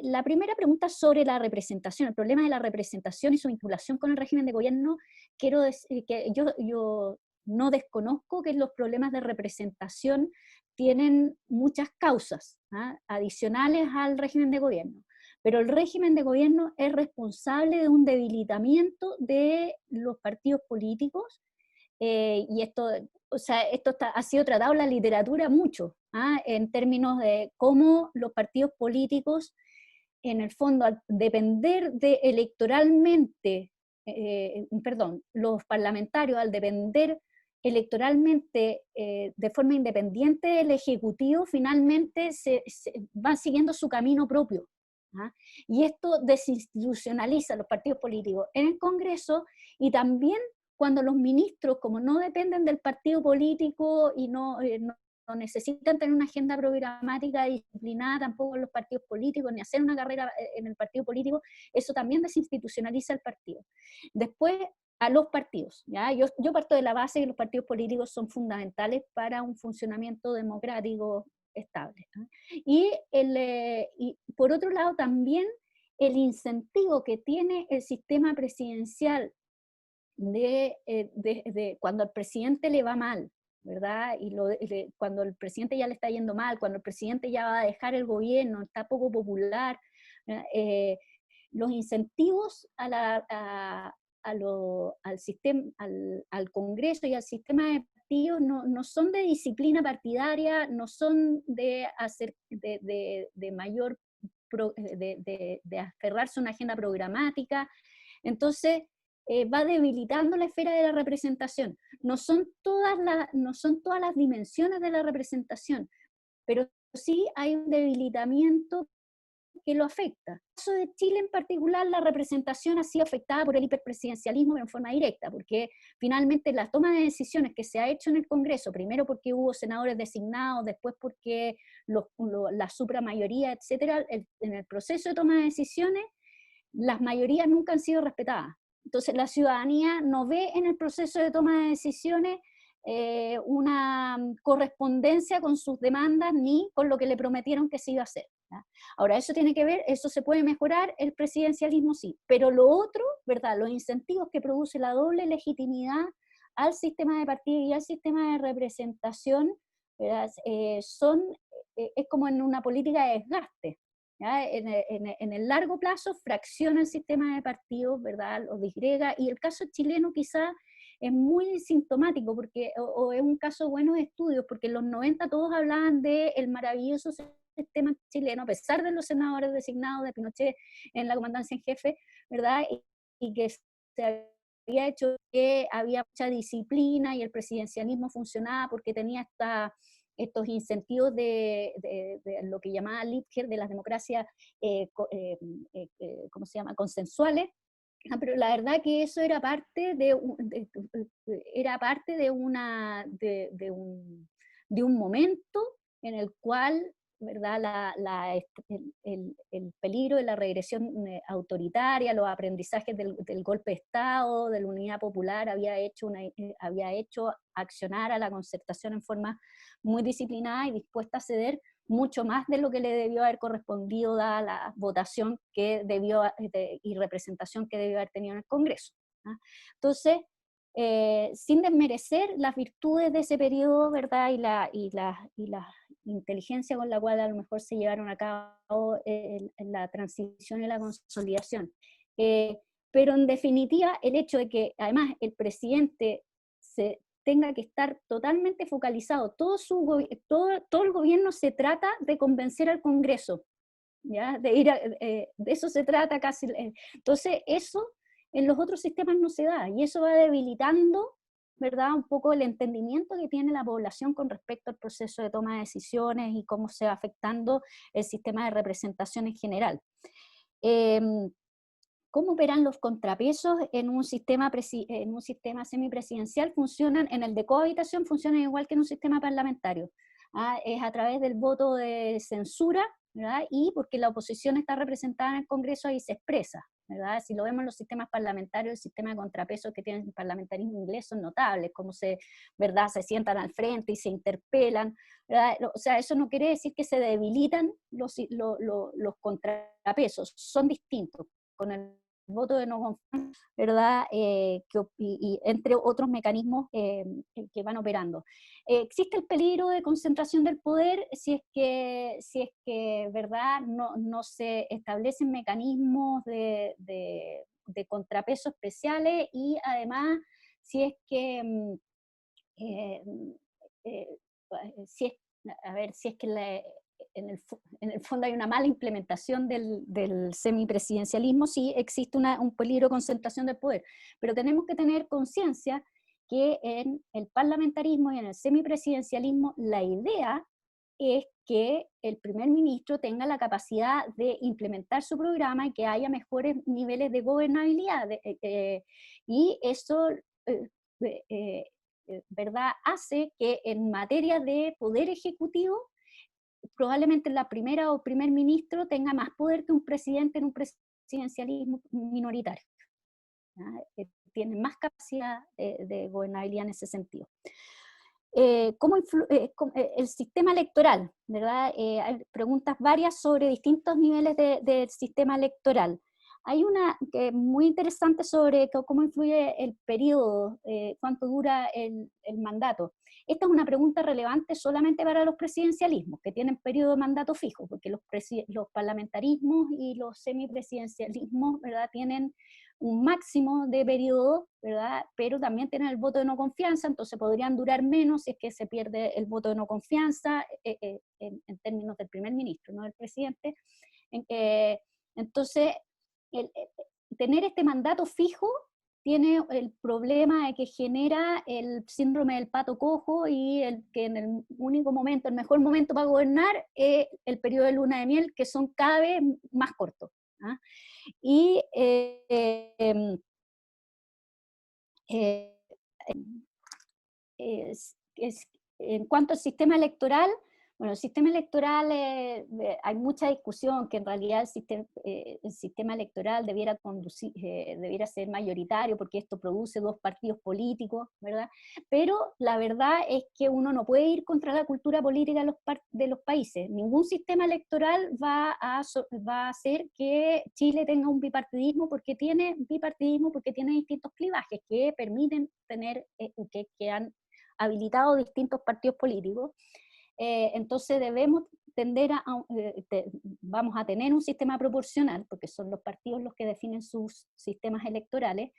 S4: La primera pregunta sobre la representación, el problema de la representación y su vinculación con el régimen de gobierno. Quiero decir que yo no desconozco que los problemas de representación tienen muchas causas adicionales al régimen de gobierno, pero el régimen de gobierno es responsable de un debilitamiento de los partidos políticos, y esto ha sido tratado en la literatura mucho, en términos de cómo los partidos políticos, en el fondo, al depender electoralmente, los parlamentarios, al depender electoralmente de forma independiente del Ejecutivo, finalmente van siguiendo su camino propio. Y esto desinstitucionaliza a los partidos políticos en el Congreso, y también cuando los ministros, como no dependen del partido político y no necesitan tener una agenda programática disciplinada tampoco en los partidos políticos, ni hacer una carrera en el partido político, eso también desinstitucionaliza el partido. Después, a los partidos, ¿ya? Yo parto de la base que los partidos políticos son fundamentales para un funcionamiento democrático estable. Y por otro lado también el incentivo que tiene el sistema presidencial de cuando al presidente le va mal, ¿verdad? Cuando el presidente ya le está yendo mal, cuando el presidente ya va a dejar el gobierno, está poco popular, los incentivos al sistema, al Congreso y al sistema de partidos no son de disciplina partidaria, no son de aferrarse a una agenda programática. Entonces va debilitando la esfera de la representación. No son todas las dimensiones de la representación, pero sí hay un debilitamiento que lo afecta. En el caso de Chile en particular, la representación ha sido afectada por el hiperpresidencialismo en forma directa, porque finalmente la toma de decisiones que se ha hecho en el Congreso, primero porque hubo senadores designados, después porque la supramayoría, etcétera, en el proceso de toma de decisiones, las mayorías nunca han sido respetadas. Entonces la ciudadanía no ve en el proceso de toma de decisiones una correspondencia con sus demandas ni con lo que le prometieron que se iba a hacer, ¿ya? Ahora, eso tiene que ver, eso se puede mejorar, el presidencialismo sí, pero lo otro, ¿verdad? Los incentivos que produce la doble legitimidad al sistema de partidos y al sistema de representación, ¿verdad? Es como en una política de desgaste, ¿ya? En el largo plazo fracciona el sistema de partidos, ¿verdad? Lo disgrega, y el caso chileno quizá es muy sintomático, porque, o es un caso bueno de estudios, porque en los 90 todos hablaban del maravilloso sistema chileno, a pesar de los senadores designados de Pinochet en la comandancia en jefe, ¿verdad? Y que se había hecho, que había mucha disciplina y el presidencialismo funcionaba porque tenía estos incentivos de lo que llamaba Littker, de las democracias, ¿cómo se llama?, consensuales. Pero la verdad que eso era parte de un momento en el cual, ¿verdad?, el peligro de la regresión autoritaria, los aprendizajes del golpe de Estado, de la unidad popular, había hecho accionar a la concertación en forma muy disciplinada y dispuesta a ceder mucho más de lo que le debió haber correspondido dada la votación y representación que debió haber tenido en el Congreso, ¿ah? Entonces, sin desmerecer las virtudes de ese periodo, ¿verdad? Y la inteligencia con la cual a lo mejor se llevaron a cabo la transición y la consolidación. Pero en definitiva, el hecho de que además el presidente tenga que estar totalmente focalizado, todo el gobierno se trata de convencer al Congreso, ¿ya? De eso se trata casi. Entonces eso en los otros sistemas no se da, y eso va debilitando, ¿verdad?, un poco el entendimiento que tiene la población con respecto al proceso de toma de decisiones y cómo se va afectando el sistema de representación en general. ¿Cómo operan los contrapesos en un sistema semipresidencial? Funcionan, en el de cohabitación funcionan igual que en un sistema parlamentario. Es a través del voto de censura, ¿verdad? Y porque la oposición está representada en el Congreso, ahí se expresa, ¿verdad? Si lo vemos en los sistemas parlamentarios, el sistema de contrapesos que tiene el parlamentarismo inglés son notables, cómo ¿verdad?, se sientan al frente y se interpelan, ¿verdad? O sea, eso no quiere decir que se debilitan los contrapesos, son distintos. Con el voto de no confianza, ¿verdad? Y entre otros mecanismos que van operando. Existe el peligro de concentración del poder si es que ¿verdad?, no se establecen mecanismos de contrapeso especiales, y además si es que si es que en el fondo hay una mala implementación del semipresidencialismo, sí existe un peligro de concentración del poder, pero tenemos que tener conciencia que en el parlamentarismo y en el semipresidencialismo la idea es que el primer ministro tenga la capacidad de implementar su programa y que haya mejores niveles de gobernabilidad, y eso ¿verdad?, hace que en materia de poder ejecutivo probablemente la primera o primer ministro tenga más poder que un presidente en un presidencialismo minoritario, ¿ya? Tiene más capacidad de gobernabilidad en ese sentido. El sistema electoral, ¿verdad? Hay preguntas varias sobre distintos niveles del sistema electoral. Hay una que es muy interesante sobre cómo influye el periodo, cuánto dura el mandato. Esta es una pregunta relevante solamente para los presidencialismos, que tienen periodo de mandato fijo, porque los parlamentarismos y los semipresidencialismos, ¿verdad?, tienen un máximo de periodo, ¿verdad?, pero también tienen el voto de no confianza, entonces podrían durar menos si es que se pierde el voto de no confianza en términos del primer ministro, no del presidente. Entonces, tener este mandato fijo tiene el problema de que genera el síndrome del pato cojo, y que en el mejor momento para gobernar es el periodo de luna de miel, que son cada vez más cortos, ¿ah? Y en cuanto al sistema electoral, Bueno, el sistema electoral, hay mucha discusión que en realidad el sistema electoral debiera ser mayoritario porque esto produce 2 partidos políticos, ¿verdad? Pero la verdad es que uno no puede ir contra la cultura política de los países. Ningún sistema electoral va a hacer que Chile tenga un bipartidismo porque tiene distintos clivajes que permiten tener, que han habilitado distintos partidos políticos. Entonces debemos vamos a tener un sistema proporcional, porque son los partidos los que definen sus sistemas electorales,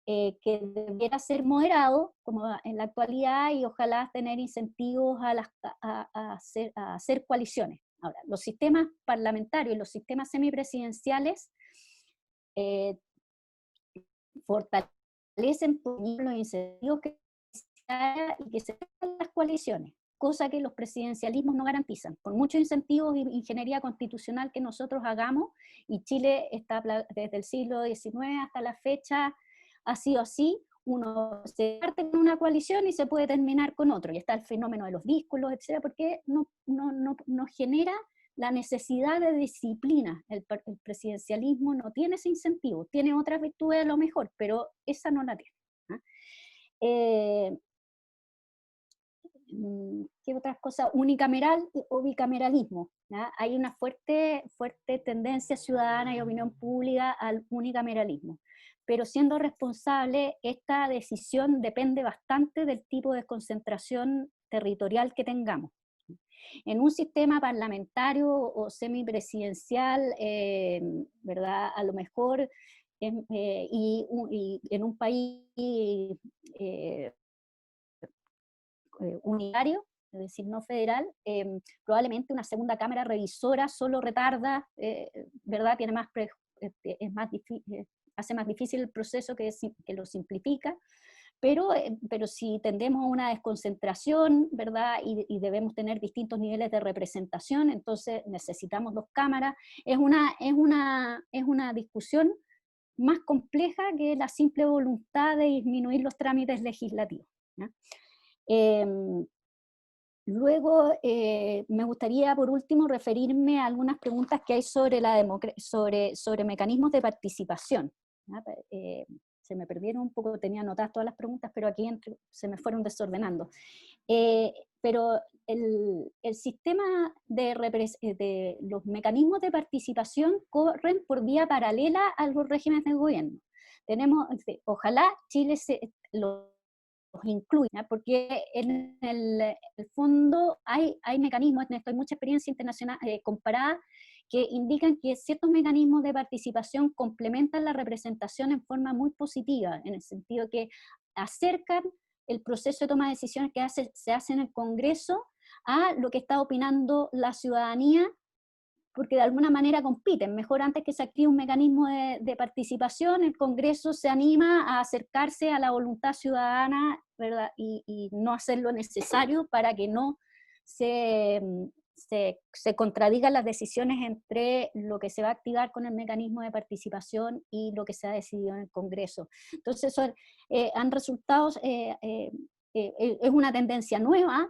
S4: que debiera ser moderado, como en la actualidad, y ojalá tener incentivos a hacer coaliciones. Ahora, los sistemas parlamentarios y los sistemas semipresidenciales fortalecen los incentivos que se hagan las coaliciones, cosa que los presidencialismos no garantizan. Por muchos incentivos de ingeniería constitucional que nosotros hagamos, y Chile está desde el siglo XIX hasta la fecha, ha sido así, uno se parte con una coalición y se puede terminar con otro, y está el fenómeno de los díscolos, etcétera, porque no genera la necesidad de disciplina. El presidencialismo no tiene ese incentivo, tiene otras virtudes a lo mejor, pero esa no la tiene, ¿eh? ¿Qué otras cosas? Unicameral o bicameralismo, ¿ya? Hay una fuerte tendencia ciudadana y opinión pública al unicameralismo, pero siendo responsable, esta decisión depende bastante del tipo de concentración territorial que tengamos. En un sistema parlamentario o semipresidencial, ¿verdad? A lo mejor, y en un país unitario, es decir, no federal, probablemente una segunda cámara revisora solo retarda, ¿verdad? Hace más difícil el proceso que lo simplifica, pero si tendemos a una desconcentración, ¿verdad? Y debemos tener distintos niveles de representación, entonces necesitamos 2 cámaras. Es una discusión más compleja que la simple voluntad de disminuir los trámites legislativos, ¿ya? Luego, me gustaría por último referirme a algunas preguntas que hay sobre sobre mecanismos de participación, ¿ya? Se me perdieron un poco, tenía anotadas todas las preguntas, pero aquí se me fueron desordenando. Pero el sistema de los mecanismos de participación corren por vía paralela a los regímenes de gobierno. Ojalá Chile los incluya, porque en el fondo hay mecanismos, en esto hay mucha experiencia internacional comparada, que indican que ciertos mecanismos de participación complementan la representación en forma muy positiva, en el sentido que acercan el proceso de toma de decisiones que se hace en el Congreso a lo que está opinando la ciudadanía, porque de alguna manera compiten. Mejor antes que se active un mecanismo de participación, el Congreso se anima a acercarse a la voluntad ciudadana, ¿verdad? Y no hacer lo necesario para que no se contradigan las decisiones entre lo que se va a activar con el mecanismo de participación y lo que se ha decidido en el Congreso. Entonces, han resultado, es una tendencia nueva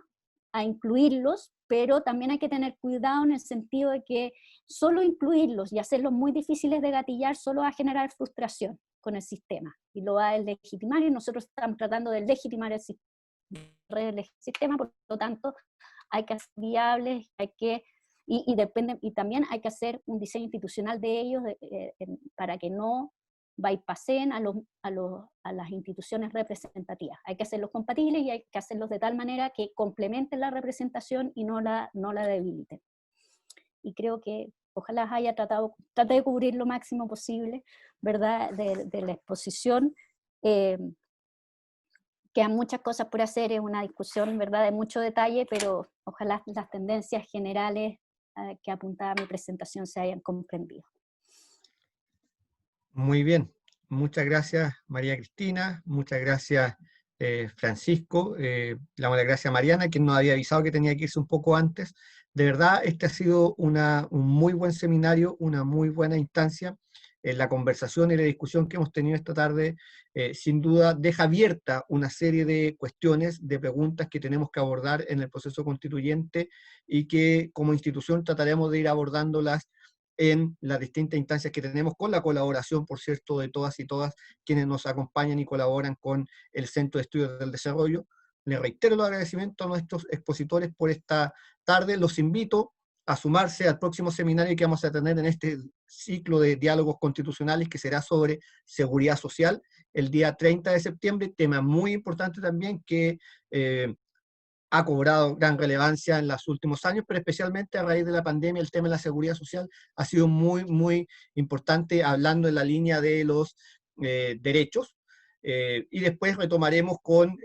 S4: a incluirlos, pero también hay que tener cuidado en el sentido de que solo incluirlos y hacerlos muy difíciles de gatillar solo va a generar frustración con el sistema, y lo va a legitimar, y nosotros estamos tratando de legitimar el sistema, por lo tanto hay que hacer viables, y también hay que hacer un diseño institucional de ellos para que no bypassen a las instituciones representativas. Hay que hacerlos compatibles y hay que hacerlos de tal manera que complementen la representación y no la debiliten. Y creo que ojalá trate de cubrir lo máximo posible, ¿verdad?, de la exposición. Quedan muchas cosas por hacer, es una discusión, ¿verdad?, de mucho detalle, pero ojalá las tendencias generales que apuntaba mi presentación se hayan comprendido.
S3: Muy bien, muchas gracias María Cristina, muchas gracias Francisco, le damos las gracias a Mariana, quien nos había avisado que tenía que irse un poco antes. De verdad, este ha sido un muy buen seminario, una muy buena instancia. la conversación y la discusión que hemos tenido esta tarde, sin duda deja abierta una serie de cuestiones, de preguntas que tenemos que abordar en el proceso constituyente y que como institución trataremos de ir abordándolas en las distintas instancias que tenemos, con la colaboración, por cierto, de todas y todas quienes nos acompañan y colaboran con el Centro de Estudios del Desarrollo. Les reitero los agradecimientos a nuestros expositores por esta tarde. Los invito a sumarse al próximo seminario que vamos a tener en este ciclo de diálogos constitucionales, que será sobre seguridad social, el día 30 de septiembre, tema muy importante también que ha cobrado gran relevancia en los últimos años, pero especialmente a raíz de la pandemia, el tema de la seguridad social ha sido muy, muy importante, hablando en la línea de los derechos, y después retomaremos con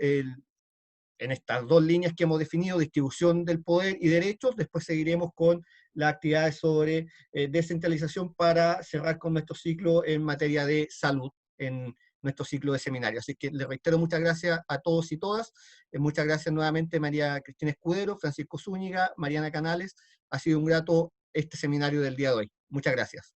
S3: en estas dos líneas que hemos definido, distribución del poder y derechos. Después seguiremos con las actividades sobre descentralización para cerrar con nuestro ciclo en materia de salud, en nuestro ciclo de seminario. Así que les reitero muchas gracias a todos y todas. Muchas gracias nuevamente María Cristina Escudero, Francisco Zúñiga, Mariana Canales. Ha sido un grato este seminario del día de hoy. Muchas gracias.